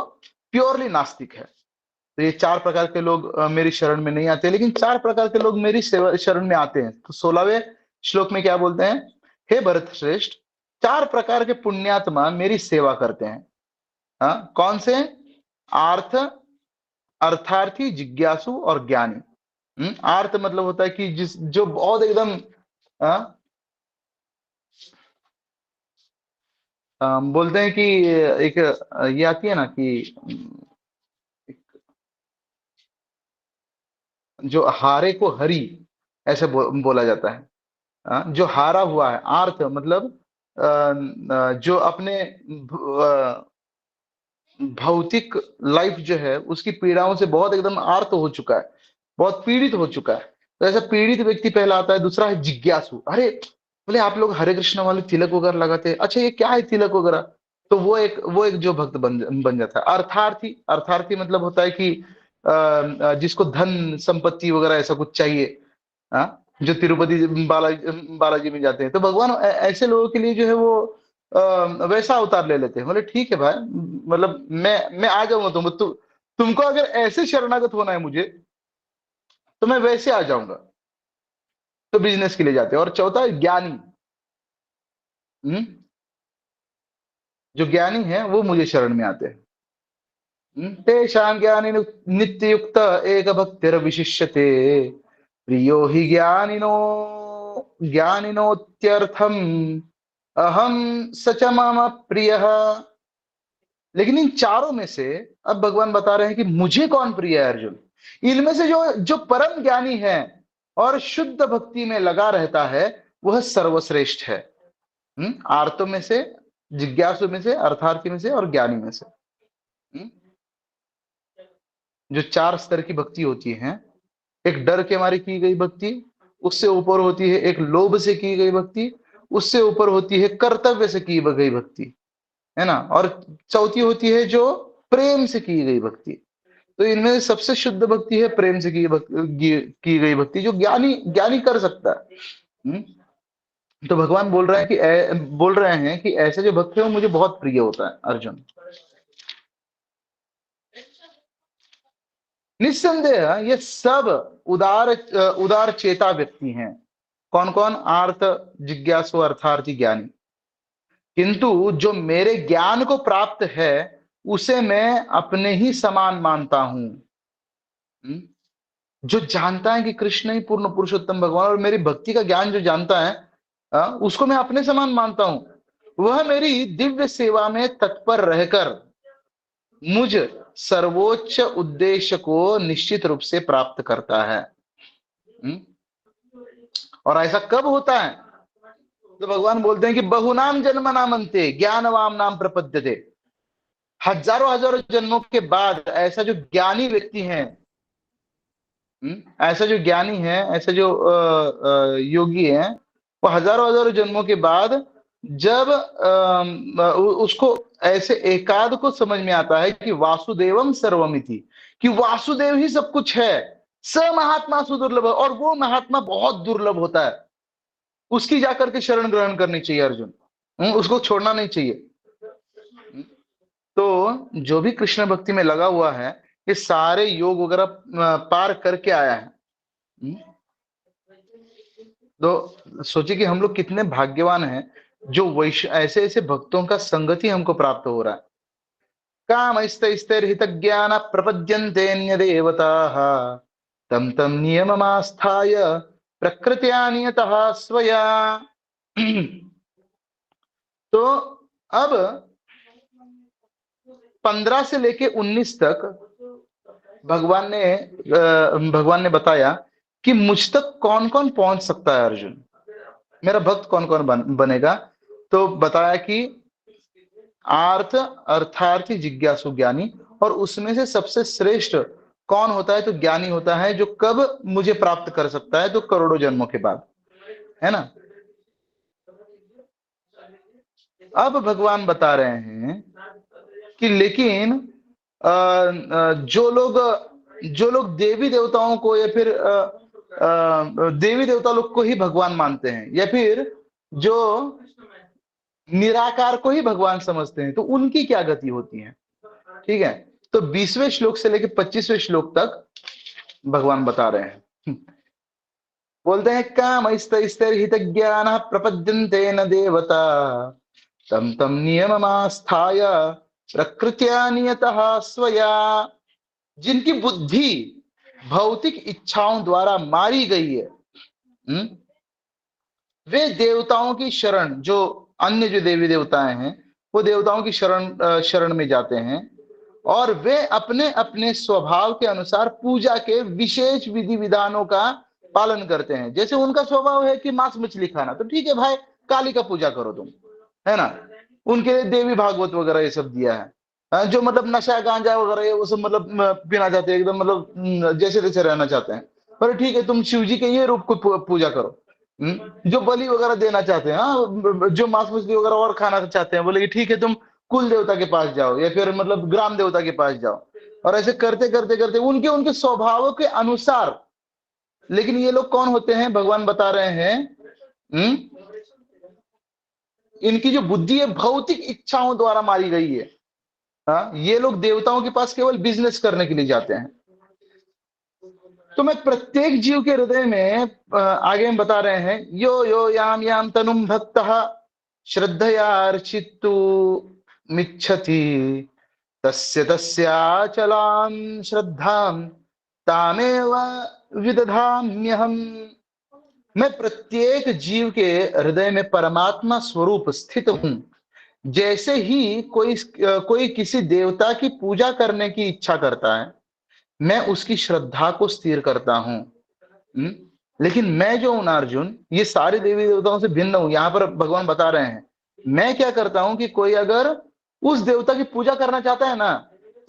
प्योरली नास्तिक है। तो ये 4 प्रकार के लोग मेरी शरण में नहीं आते, लेकिन 4 प्रकार के लोग मेरी शरण में आते हैं। तो 16वें श्लोक में क्या बोलते हैं, हे भरत श्रेष्ठ, 4 प्रकार के पुण्यात्मा मेरी सेवा करते हैं। कौन से, अर्थार्थी, जिज्ञासु और ज्ञानी। आर्थ मतलब होता है कि जो बहुत एकदम बोलते हैं कि एक ये आती है ना कि जो हारे को हरी ऐसे बोला जाता है। जो हारा हुआ है, आर्थ मतलब जो अपने भौतिक लाइफ जो है उसकी पीड़ाओं से बहुत एकदम आर्त हो चुका है, बहुत पीड़ित हो चुका है, तो ऐसा पीड़ित व्यक्ति पहला आता है। दूसरा है जिज्ञासु। अरे बोले आप लोग हरे कृष्ण वाले तिलक वगैरह लगाते हैं, अच्छा ये क्या है तिलक वगैरह? तो वो एक जो भक्त बन जाता है। अर्थार्थी, अर्थार्थी मतलब होता है कि जिसको धन संपत्ति वगैरह ऐसा कुछ चाहिए, हाँ, जो तिरुपति बालाजी में जाते हैं, तो भगवान ऐसे लोगों के लिए जो है वो वैसा अवतार ले लेते हैं। बोले ठीक है भाई, मतलब मैं आ जाऊंगा, तुमको अगर ऐसे शरणागत होना है मुझे तो मैं वैसे आ जाऊंगा। तो बिजनेस के लिए जाते हैं। और चौथा है ज्ञानी। जो ज्ञानी है वो मुझे शरण में आते हैं। तेषां ज्ञानी नित्य युक्त एक भक्तिर विशिष्यते, प्रियो ही ज्ञानिनो ज्ञानिनोत्यर्थम अहम सच मम प्रिय। लेकिन इन चारों में से अब भगवान बता रहे हैं कि मुझे कौन प्रिय है अर्जुन। इनमें से जो जो परम ज्ञानी है और शुद्ध भक्ति में लगा रहता है वह सर्वश्रेष्ठ है। आर्तों में से, जिज्ञासु में से, अर्थार्थी में से और ज्ञानी में से। जो चार स्तर की भक्ति होती है, एक डर के मारे की गई भक्ति, उससे ऊपर होती है एक लोभ से की गई भक्ति, उससे ऊपर होती है कर्तव्य से की गई भक्ति, है ना, और चौथी होती है जो प्रेम से की गई भक्ति। तो इनमें सबसे शुद्ध भक्ति है प्रेम से की गई भक्ति, जो ज्ञानी ज्ञानी कर सकता है। तो भगवान बोल रहे हैं कि ऐसे जो भक्त है वो मुझे बहुत प्रिय होता है अर्जुन। निस्संदेह ये सब उदार चेता व्यक्ति हैं। कौन कौन? आर्त, जिज्ञासु, अर्थार्थी, ज्ञानी। किंतु जो मेरे ज्ञान को प्राप्त है उसे मैं अपने ही समान मानता हूं। जो जानता है कि कृष्ण ही पूर्ण पुरुषोत्तम भगवान, और मेरी भक्ति का ज्ञान जो जानता है उसको मैं अपने समान मानता हूं। वह मेरी दिव्य सेवा में तत्पर रहकर मुझ सर्वोच्च उद्देश्य को निश्चित रूप से प्राप्त करता है। और ऐसा कब होता है? तो भगवान बोलते हैं कि बहुनाम जन्म नामंते ज्ञानवाम नाम प्रपद्यते। हजारों हजारों जन्मों के बाद ऐसा जो ज्ञानी व्यक्ति है, ऐसा जो ज्ञानी है, ऐसा जो योगी है, वो हजारों हजारों जन्मों के बाद जब उसको ऐसे एकाद को समझ में आता है कि वासुदेवम सर्वमिति, कि वासुदेव ही सब कुछ है, स महात्मा सुदुर्लभ, और वो महात्मा बहुत दुर्लभ होता है, उसकी जाकर के शरण ग्रहण करनी चाहिए अर्जुन, उसको छोड़ना नहीं चाहिए। तो जो भी कृष्ण भक्ति में लगा हुआ है ये सारे योग वगैरह पार करके आया है। तो सोचिए कि हम लोग कितने भाग्यवान हैं जो ऐसे ऐसे भक्तों का संगति हमको प्राप्त हो रहा है। कामैस्तैस्तैर्हित ज्ञान प्रपद्यन्ते देवताः तम तम नियममास्थाय प्रकृत्या नियतः स्वया। तो अब 15 से लेके 19 तक भगवान ने बताया कि मुझ तक कौन कौन पहुंच सकता है अर्जुन, मेरा भक्त कौन कौन बनेगा। तो बताया कि आर्थ, अर्थार्थी, जिज्ञासु, ज्ञानी, और उसमें से सबसे श्रेष्ठ कौन होता है? तो ज्ञानी होता है, जो कब मुझे प्राप्त कर सकता है? तो करोड़ों जन्मों के बाद, है ना। अब भगवान बता रहे हैं कि लेकिन जो लोग देवी देवताओं को या फिर देवी देवता लोग को ही भगवान मानते हैं, या फिर जो निराकार को ही भगवान समझते हैं, तो उनकी क्या गति होती है? ठीक है, तो 20वें श्लोक से लेकर 25वें श्लोक तक भगवान बता रहे हैं। बोलते हैं कामैस्तैस्तैर्हित ज्ञान प्रपद्यन्ते न देवता तम तम नियममास्थाय प्रकृत्या नियतः स्वया। जिनकी बुद्धि भौतिक इच्छाओं द्वारा मारी गई है, वे देवताओं की शरण, जो अन्य जो देवी देवताएं हैं वो देवताओं की शरण में जाते हैं और वे अपने अपने स्वभाव के अनुसार पूजा के विशेष विधि विधानों का पालन करते हैं। जैसे उनका स्वभाव है कि मांस मछली खाना, तो ठीक है भाई, काली का पूजा करो तुम, है ना। उनके लिए देवी भागवत वगैरह ये सब दिया है। जो मतलब नशा गांजा वगैरह ये वो सब मतलब पीना चाहते हैं, एकदम मतलब जैसे तैसे रहना चाहते हैं, पर ठीक है तुम शिव जी के ये रूप को पूजा करो। जो बलि वगैरह देना चाहते हैं, हाँ, जो मांस मछली वगैरह और खाना चाहते हैं, बोले कि ठीक है तुम कुल देवता के पास जाओ या फिर मतलब ग्राम देवता के पास जाओ। और ऐसे करते करते करते उनके उनके स्वभावों के अनुसार। लेकिन ये लोग कौन होते हैं, भगवान बता रहे हैं, इनकी जो बुद्धि है भौतिक इच्छाओं द्वारा मारी गई है। हाँ, ये लोग देवताओं के पास केवल बिजनेस करने के लिए जाते हैं। तो मैं प्रत्येक जीव के हृदय में आगे हम बता रहे हैं, यो यो याम याम तनुम भक्तः श्रद्धया अर्चितु मिच्छति तस्य तस्याचलां श्रद्धां तामेव विदधाम्यहम्। मैं प्रत्येक जीव के हृदय में परमात्मा स्वरूप स्थित हूं। जैसे ही कोई किसी देवता की पूजा करने की इच्छा करता है, मैं उसकी श्रद्धा को स्थिर करता हूं। लेकिन मैं जो हूं ना अर्जुन, ये सारे देवी देवताओं से भिन्न हूं। यहां पर भगवान बता रहे हैं, मैं क्या करता हूं कि कोई अगर उस देवता की पूजा करना चाहता है ना,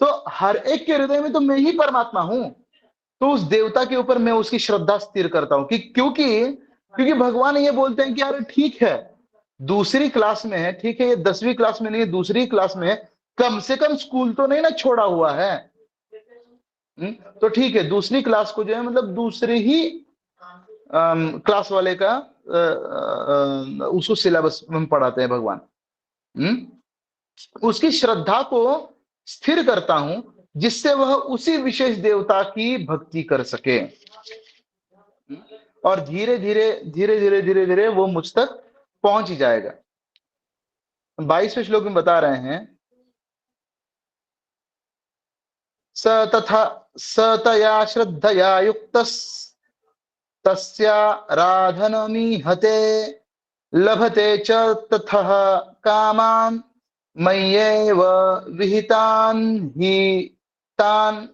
तो हर एक के हृदय में तो मैं ही परमात्मा हूं। तो उस देवता के ऊपर मैं उसकी श्रद्धा स्थिर करता हूं कि क्योंकि भगवान ये बोलते हैं कि अरे ठीक है, दूसरी क्लास में है, ठीक है ये 10वीं क्लास में नहीं है, दूसरी क्लास में है, कम से कम स्कूल तो नहीं ना छोड़ा हुआ है। तो ठीक है, दूसरी क्लास को जो है मतलब दूसरी ही क्लास वाले का उसको सिलेबस में पढ़ाते हैं भगवान। उसकी श्रद्धा को स्थिर करता हूं जिससे वह उसी विशेष देवता की भक्ति कर सके, और धीरे धीरे धीरे धीरे धीरे धीरे वो मुझ तक पहुंच ही जाएगा। 22वें श्लोक में बता रहे हैं, स तया श्रद्धया युक्तस्तस्याराधनमीहते लभते च ततः कामान् मय्येव विहितान् हि तान्।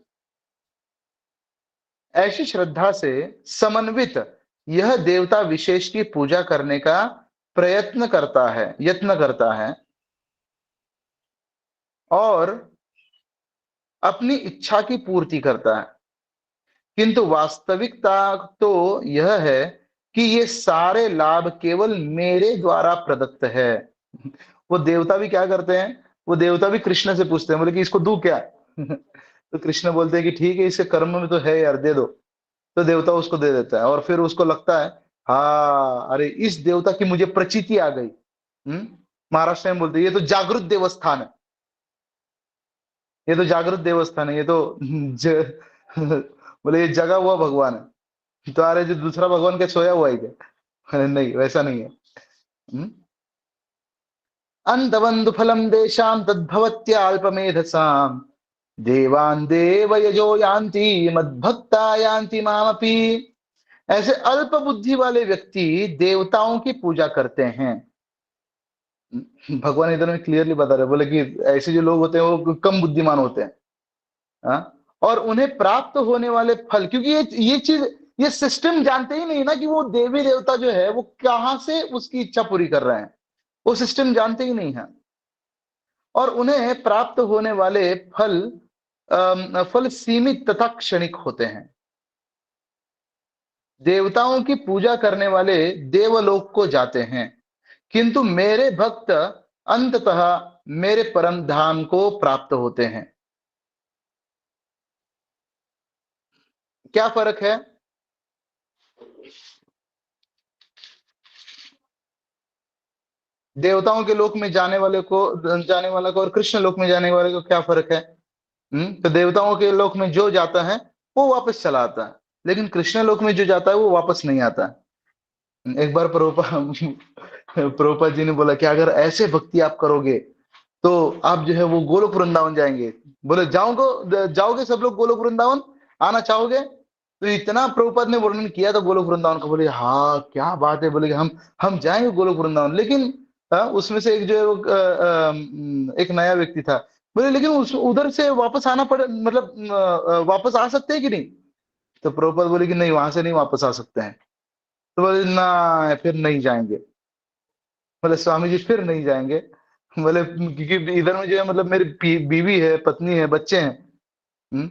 ऐसी श्रद्धा से समन्वित यह देवता विशेष की पूजा करने का यत्न करता है और अपनी इच्छा की पूर्ति करता है। किंतु वास्तविकता तो यह है कि ये सारे लाभ केवल मेरे द्वारा प्रदत्त है। वो देवता भी क्या करते हैं, वो देवता भी कृष्ण से पूछते हैं, बोले कि इसको दूं क्या? तो कृष्ण बोलते हैं कि ठीक है, इसके कर्म में तो है यार, दे दो। तो देवता उसको दे देता है और फिर उसको लगता है, हाँ अरे इस देवता की मुझे प्रचिति आ गई। महाराष्ट्र में बोलते हैं ये तो जागृत देवस्थान है, ये तो जागृत देवस्थान है, ये तो बोले ये जगा हुआ भगवान है। तो अरे जो दूसरा भगवान क्या सोया हुआ है क्या? अरे नहीं, वैसा नहीं है। अंतवंदु फलम देशाम तद्भवत्याल्पमेधसाम देवान देवयजो यान्ति मद्भक्ता यान्ति मामपि। ऐसे अल्प बुद्धि वाले व्यक्ति देवताओं की पूजा करते हैं। भगवान इधर में क्लियरली बता रहे, बोले कि ऐसे जो लोग होते हैं वो कम बुद्धिमान होते हैं। और उन्हें प्राप्त होने वाले फल, क्योंकि ये चीज, ये सिस्टम जानते ही नहीं ना कि वो देवी देवता जो है वो कहां से उसकी इच्छा पूरी कर रहे हैं, वो सिस्टम जानते ही नहीं है। और उन्हें प्राप्त होने वाले फल सीमित तथा क्षणिक होते हैं। देवताओं की पूजा करने वाले देवलोक को जाते हैं, किंतु मेरे भक्त अंततः मेरे परम धाम को प्राप्त होते हैं। क्या फर्क है? देवताओं के लोक में जाने वाले को और कृष्ण लोक में जाने वाले को क्या फर्क है? तो देवताओं के लोक में जो जाता है वो वापस चला आता है, लेकिन कृष्ण लोक में जो जाता है वो वापस नहीं आता। एक बार प्रभुपाद जी ने बोला कि अगर ऐसे भक्ति आप करोगे तो आप जो है वो गोलोक वृंदावन जाएंगे। बोले जाओगे सब लोग गोलोक वृंदावन, आना चाहोगे? तो इतना प्रभुपाद ने वर्णन किया था गोलोक वृंदावन का, बोले हाँ क्या बात है, बोले हम जाएंगे गोलोक वृंदावन। लेकिन उसमें से एक जो है वो एक नया व्यक्ति था। बोले लेकिन उस उधर से वापस आना पड़े, मतलब वापस आ सकते हैं कि नहीं? तो प्रभुपाद बोले कि नहीं, वहां से नहीं वापस आ सकते हैं। तो बोले ना, फिर नहीं जाएंगे। बोले स्वामी जी फिर नहीं जाएंगे। बोले क्योंकि इधर में जो है मतलब मेरी बीवी है, पत्नी है, बच्चे हैं। हम्म।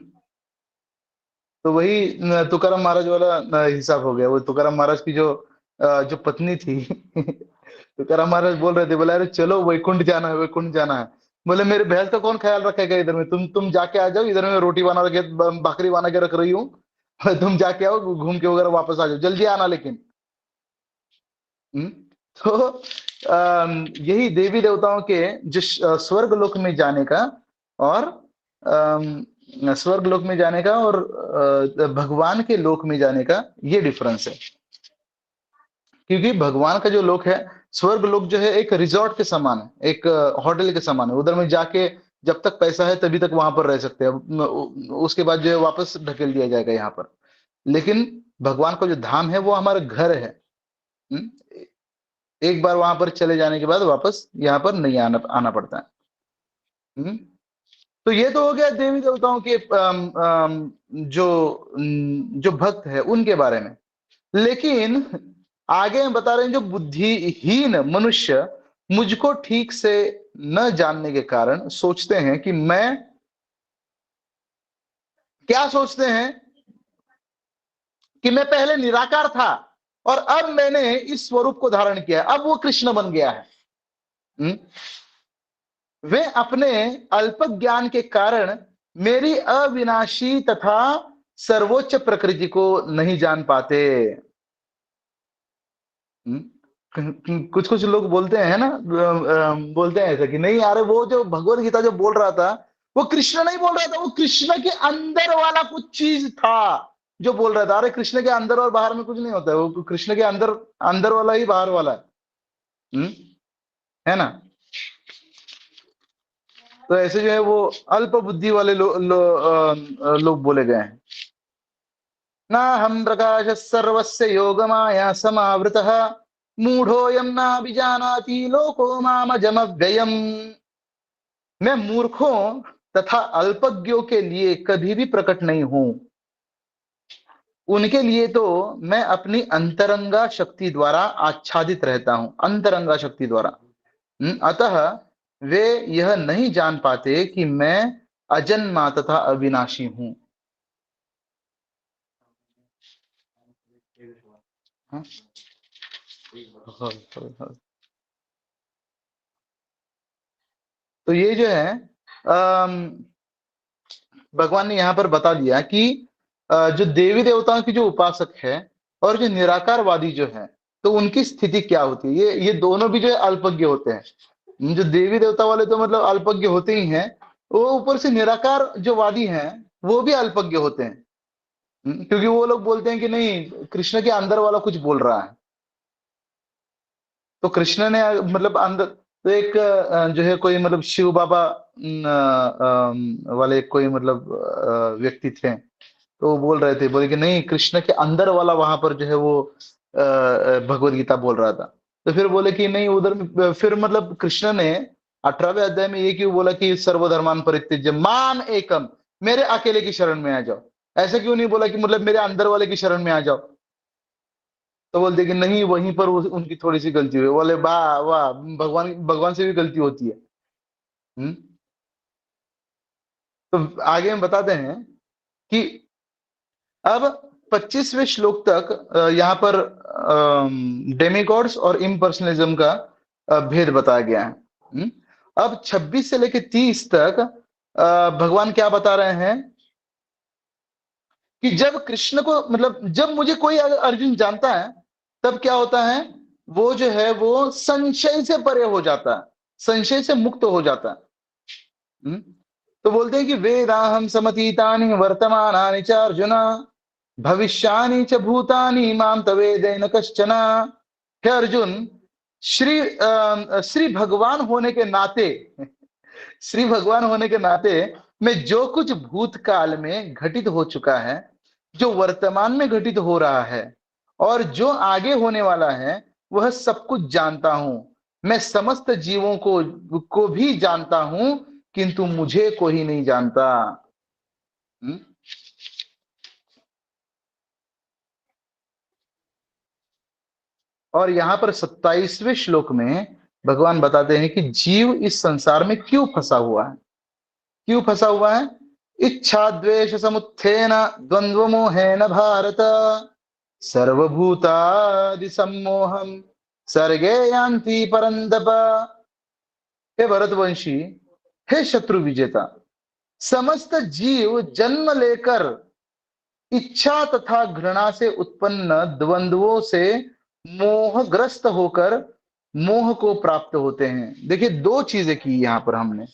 तो वही तुकाराम महाराज वाला हिसाब हो गया। वो तुकाराम महाराज की जो पत्नी थी तुकाराम महाराज बोल रहे थे, बोला अरे चलो वैकुंठ जाना है, वैकुंठ जाना है। बोले मेरे भैंस का कौन ख्याल रखेगा इधर में, तुम जाके आ जाओ, इधर में रोटी बना के भाकरी बना के रख रही हूँ तुम जाके आओ, घूम के वगैरह वापस आ जाओ, जल्दी आना लेकिन। हम्म। तो यही देवी देवताओं के जो स्वर्ग लोक में जाने का और स्वर्ग लोक में जाने का और भगवान के लोक में जाने का ये डिफरेंस है। क्योंकि भगवान का जो लोक है, स्वर्ग लोक जो है एक रिजॉर्ट के समान है, एक होटल के समान है। उधर में जाके जब तक पैसा है तभी तक वहां पर रह सकते हैं, उसके बाद जो है वापस ढकेल दिया जाएगा यहाँ पर। लेकिन भगवान का जो धाम है वो हमारा घर है। हम्म? एक बार वहां पर चले जाने के बाद वापस यहाँ पर नहीं आना पड़ता है। हम्म? तो ये तो हो गया देवी देवताओं के जो भक्त है उनके बारे में। लेकिन आगे हम बता रहे हैं जो बुद्धिहीन मनुष्य मुझको ठीक से न जानने के कारण सोचते हैं कि मैं, क्या सोचते हैं कि मैं पहले निराकार था और अब मैंने इस स्वरूप को धारण किया, अब वो कृष्ण बन गया है। वे अपने अल्प ज्ञान के कारण मेरी अविनाशी तथा सर्वोच्च प्रकृति को नहीं जान पाते। कुछ कुछ लोग बोलते हैं ना, बोलते हैं ऐसा कि नहीं यार, वो जो भगवत गीता जो बोल रहा था वो कृष्ण नहीं बोल रहा था, वो कृष्ण के अंदर वाला कुछ चीज था जो बोल रहा था। अरे कृष्ण के अंदर और बाहर में कुछ नहीं होता है, वो कृष्ण के अंदर अंदर वाला ही बाहर वाला है। है ना? तो ऐसे जो है वो अल्प बुद्धि वाले लोग बोले गए हैं। ना हम प्रकाश सर्वस्य योग माया समावृतः मूढ़ोयम ना विजानाति लोको मामजम व्ययम। मैं मूर्खों तथा अल्पज्ञों के लिए कभी भी प्रकट नहीं हूं। उनके लिए तो मैं अपनी अंतरंगा शक्ति द्वारा आच्छादित रहता हूं, अंतरंगा शक्ति द्वारा। अतः वे यह नहीं जान पाते कि मैं अजन्मा तथा अविनाशी हूं। हाँ? तो ये जो है भगवान ने यहां पर बता दिया कि जो देवी देवताओं की जो उपासक है और जो निराकारवादी जो है, तो उनकी स्थिति क्या होती है। ये दोनों भी जो है अल्पज्ञ होते हैं। जो देवी देवता वाले तो मतलब अल्पज्ञ होते ही हैं, वो ऊपर से निराकार जो वादी हैं वो भी अल्पज्ञ होते हैं। क्योंकि वो लोग बोलते हैं कि नहीं, कृष्ण के अंदर वाला कुछ बोल रहा है। तो कृष्ण ने मतलब अंदर, तो एक जो है कोई मतलब शिव बाबा वाले कोई मतलब व्यक्ति थे, तो वो बोल रहे थे, बोले कि नहीं, कृष्ण के अंदर वाला वहां पर जो है वो भगवत गीता बोल रहा था। तो फिर बोले कि नहीं, उधर फिर मतलब कृष्ण ने 18वें अध्याय में ये क्यों बोला कि सर्वधर्मान परित्यज्य माम एकम, मेरे अकेले की शरण में आ जाओ। ऐसा क्यों नहीं बोला कि मतलब मेरे अंदर वाले की शरण में आ जाओ। तो बोलते कि नहीं, वहीं पर उनकी थोड़ी सी गलती हुई। बोले वाह वाह, भगवान भगवान से भी गलती होती है। हम्म। तो आगे हम बताते हैं कि अब 25वें श्लोक तक यहाँ पर डेमिगॉड्स और इम्पर्सनलिज्म का भेद बताया गया है। अब 26 से लेकर 30 तक भगवान क्या बता रहे हैं कि जब कृष्ण को मतलब जब मुझे कोई अर्जुन जानता है तब क्या होता है, वो जो है वो संशय से परे हो जाता है, संशय से मुक्त हो जाता है। तो बोलते हैं कि वेदाहम समतीतानि वर्तमानानि च अर्जुन भविष्यानि च भूतानि माम तवेदैन कश्चन। हे अर्जुन, श्री भगवान होने के नाते श्री भगवान होने के नाते मैं जो कुछ भूतकाल में घटित हो चुका है, जो वर्तमान में घटित हो रहा है और जो आगे होने वाला है, वह सब कुछ जानता हूं। मैं समस्त जीवों को भी जानता हूं, किंतु मुझे कोई नहीं जानता। हम्म? और यहां पर 27वें श्लोक में भगवान बताते हैं कि जीव इस संसार में क्यों फंसा हुआ है। क्यों फंसा हुआ है? इच्छा द्वेष समुत्थेन द्वंद्व मोहेन भारत सर्वभूतादि सम्मोहम सर्गे यान्ति परंतप। हे भरतवंशी, हे शत्रु विजेता, समस्त जीव जन्म लेकर इच्छा तथा घृणा से उत्पन्न द्वंद्वों से मोहग्रस्त होकर मोह को प्राप्त होते हैं। देखिए, दो चीजें की यहां पर हमने।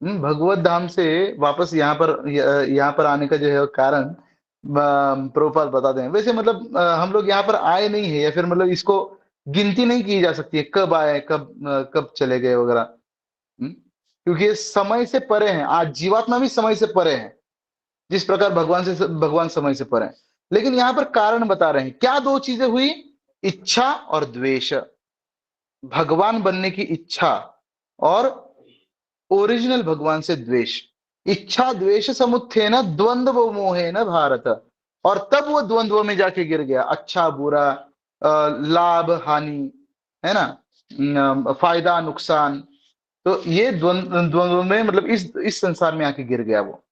भगवत धाम से वापस यहाँ पर आने का जो है कारण प्रभुपाद बताते हैं। वैसे मतलब हम लोग यहाँ पर आए नहीं है, या फिर मतलब इसको गिनती नहीं की जा सकती है कब आए कब चले गए वगैरह। क्योंकि ये समय से परे हैं। आज जीवात्मा भी समय से परे है, जिस प्रकार भगवान समय से परे हैं। लेकिन यहाँ पर कारण बता रहे हैं। क्या दो चीजें हुई? इच्छा और द्वेष। भगवान बनने की इच्छा और ओरिजिनल भगवान से द्वेष। इच्छा द्वेष समुत्थेन द्वंद्व मोहेन भारत। और तब वो द्वंद्व में जाके गिर गया। अच्छा बुरा, लाभ हानि, है ना, फायदा नुकसान। तो ये द्वंद्व में मतलब इस संसार में आके गिर गया वो।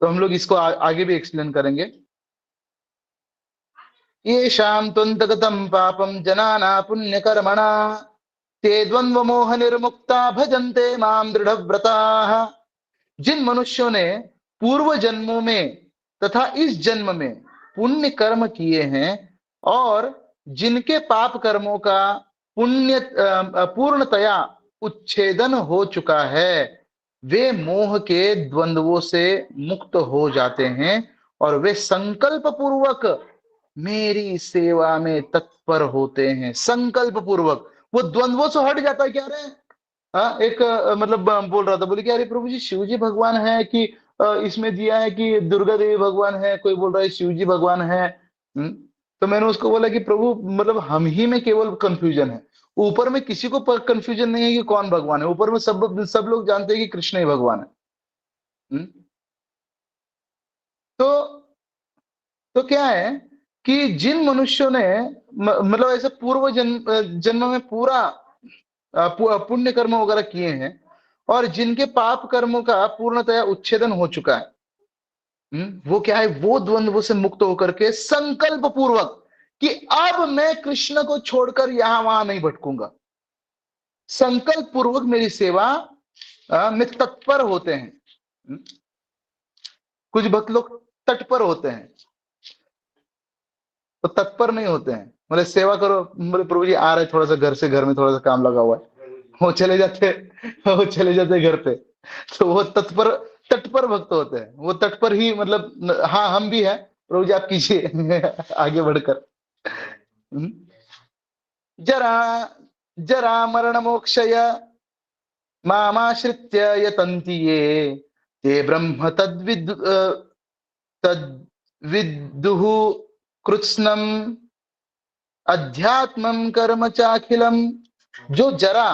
तो हम लोग इसको आगे भी एक्सप्लेन करेंगे। ये शाम त्वन्तगतम पापम जनाना पुण्य कर्मणा ते द्वंद्व मोह निर्मुक्ता भजन्ते माम दृढ़व्रताः। जिन मनुष्यों ने पूर्व जन्मों में तथा इस जन्म में पुण्य कर्म किए हैं और जिनके पाप कर्मों का पूर्णतया उच्छेदन हो चुका है, वे मोह के द्वंद्वों से मुक्त हो जाते हैं और वे संकल्प पूर्वक मेरी सेवा में तत्पर होते हैं। संकल्प पूर्वक वो द्वंद्वों से हट जाता है। क्या रे, एक मतलब बोल रहा था, बोले कि अरे प्रभु जी, शिव जी भगवान है कि इसमें दिया है कि दुर्गा देवी भगवान है, कोई बोल रहा है शिव जी भगवान है। तो मैंने उसको बोला कि प्रभु मतलब हम ही में केवल कंफ्यूजन है, ऊपर में किसी को कंफ्यूजन नहीं है कि कौन भगवान है। ऊपर में सब लोग जानते हैं कि कृष्ण ही भगवान है। तो क्या है कि जिन मनुष्यों ने मतलब ऐसे पूर्व जन्म में पूरा पुण्य कर्म वगैरह किए हैं और जिनके पाप कर्मों का पूर्णतया उच्छेदन हो चुका है, वो क्या है, वो द्वंद्व से मुक्त होकर के संकल्प पूर्वक कि अब मैं कृष्ण को छोड़कर यहां वहां नहीं भटकूंगा, संकल्प पूर्वक मेरी सेवा में तत्पर होते हैं। कुछ भक्त लोग तत्पर होते हैं, तो तत्पर नहीं होते हैं। मतलब सेवा करो, बोले प्रभु जी आ रहे, थोड़ा सा घर में थोड़ा सा काम लगा हुआ है, वो चले जाते घर पे। तो वो तत्पर भक्त होते हैं। वो तत्पर ही मतलब, हाँ हम भी हैं प्रभु जी, आप कीजिए आगे बढ़कर। जरा मरण मोक्षय मामाश्रित्य यतन्ति ये ते ब्रह्म तद्विदुः कृत्स्नम् अध्यात्मं कर्म चाखिलम। जो जरा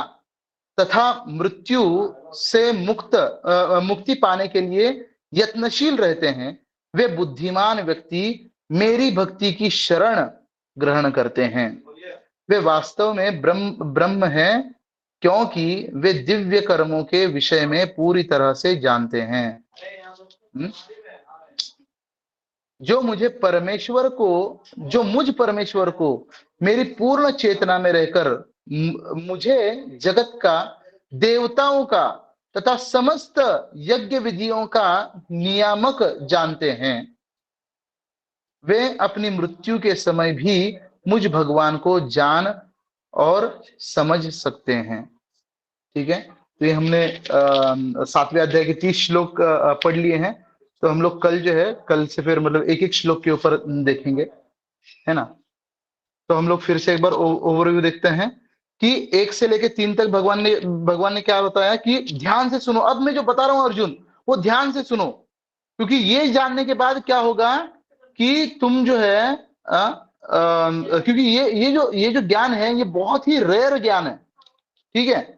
तथा मृत्यु से मुक्ति पाने के लिए यत्नशील रहते हैं, वे बुद्धिमान व्यक्ति मेरी भक्ति की शरण ग्रहण करते हैं। वे वास्तव में ब्रह्म हैं, क्योंकि वे दिव्य कर्मों के विषय में पूरी तरह से जानते हैं। जो मुझ परमेश्वर को मेरी पूर्ण चेतना में रहकर मुझे जगत का, देवताओं का तथा समस्त यज्ञ विधियों का नियामक जानते हैं, वे अपनी मृत्यु के समय भी मुझ भगवान को जान और समझ सकते हैं। ठीक है, तो ये हमने 7वें अध्याय के 30 श्लोक पढ़ लिए हैं। तो हम लोग कल से फिर मतलब एक श्लोक के ऊपर देखेंगे, है ना। तो हम लोग फिर से एक बार ओवरव्यू देखते हैं कि 1 से लेकर 3 तक भगवान ने क्या बताया कि ध्यान से सुनो। अब मैं जो बता रहा हूं अर्जुन, वो ध्यान से सुनो, क्योंकि ये जानने के बाद क्या होगा कि तुम जो है क्योंकि ये जो ज्ञान है ये बहुत ही रेयर ज्ञान है, ठीक है।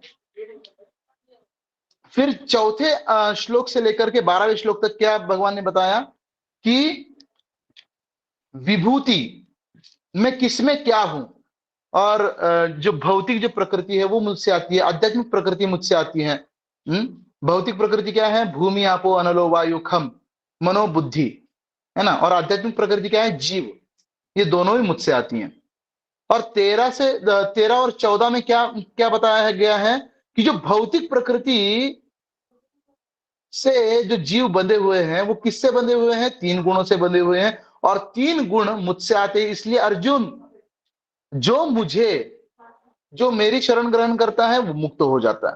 फिर चौथे श्लोक से लेकर के 12वें श्लोक तक क्या भगवान ने बताया कि विभूति मैं किसमें क्या हूं, और जो भौतिक जो प्रकृति है वो मुझसे आती है, आध्यात्मिक प्रकृति मुझसे आती है। भौतिक प्रकृति क्या है? भूमि, आपो, अनलो, वायु, खम, मनो, बुद्धि, है ना। और आध्यात्मिक प्रकृति क्या है? जीव। ये दोनों ही मुझसे आती हैं। और 13 और 14 में क्या क्या बताया गया है कि जो भौतिक प्रकृति से जो जीव बंधे हुए हैं वो किससे बंधे हुए हैं? 3 गुणों से बंधे हुए हैं, और 3 गुण मुझसे आते हैं। इसलिए अर्जुन, जो मेरी शरण ग्रहण करता है वो मुक्त हो जाता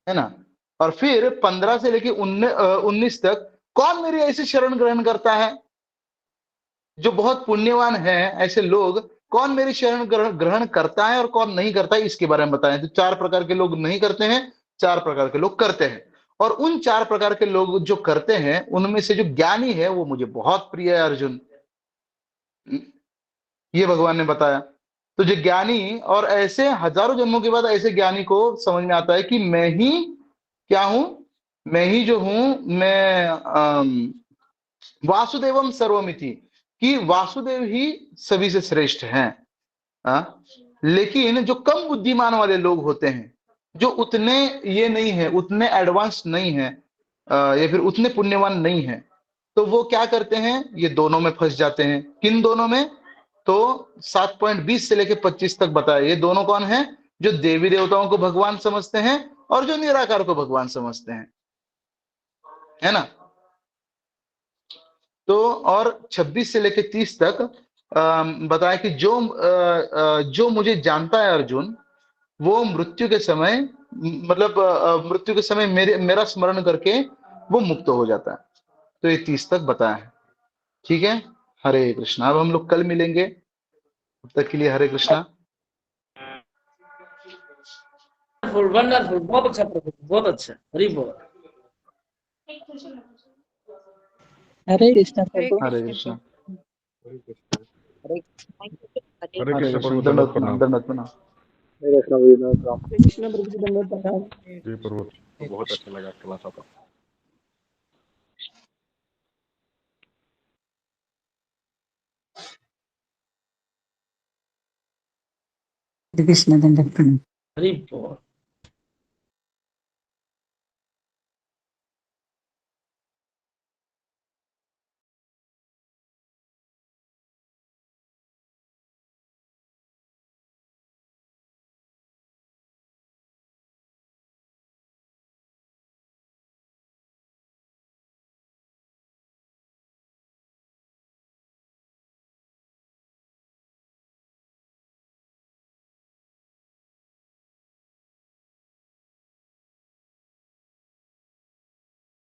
है ना। और फिर 15 से लेके 19 तक कौन मेरी ऐसी शरण ग्रहण करता है? जो बहुत पुण्यवान है ऐसे लोग, कौन मेरी शरण ग्रहण करता है और कौन नहीं करता है, इसके बारे में बताएं। तो 4 प्रकार के लोग नहीं करते हैं, 4 प्रकार के लोग करते हैं। और उन 4 प्रकार के लोग जो करते हैं उनमें से जो ज्ञानी है वो मुझे बहुत प्रिय है अर्जुन, ये भगवान ने बताया। तो जो ज्ञानी, और ऐसे हजारों जन्मों के बाद ऐसे ज्ञानी को समझ में आता है कि मैं ही क्या हूं, मैं ही जो हूं, मैं वासुदेवम सर्वमिति, कि वासुदेव ही सभी से श्रेष्ठ हैं। लेकिन जो कम बुद्धिमान वाले लोग होते हैं, जो उतने ये नहीं है, उतने एडवांस नहीं है, या फिर उतने पुण्यवान नहीं है, तो वो क्या करते हैं? ये दोनों में फंस जाते हैं। किन दोनों में? तो 7.20 से लेकर 25 तक बताया। ये दोनों कौन है? जो देवी देवताओं को भगवान समझते हैं और जो निराकार को भगवान समझते हैं, है ना। तो और 26 से लेकर 30 तक बताया कि जो मुझे जानता है अर्जुन, वो मृत्यु के समय, मतलब मृत्यु के समय मेरा स्मरण करके वो मुक्त हो जाता है। तो ये 30 तक बताया है, ठीक है। हरे कृष्णा। अब हम लोग कल मिलेंगे, तब तक के लिए हरे कृष्णा। वंडरफुल, बहुत अच्छा प्रभु, बहुत अच्छा। हरि बोल। हरे कृष्ण प्रभु। हरे कृष्णा। हरे हरे हरे कृष्ण कृष्णा। प्रभु, दंडवत दंडवत प्रणाम। प्रणाम, दंडवत प्रणाम। हरे कृष्ण प्रभु की दंडवत प्रणाम। जी प्रभु, बहुत अच्छा लगा क्लास आपका। हरे कृष्ण दंडवत प्रणाम। हरि बोल।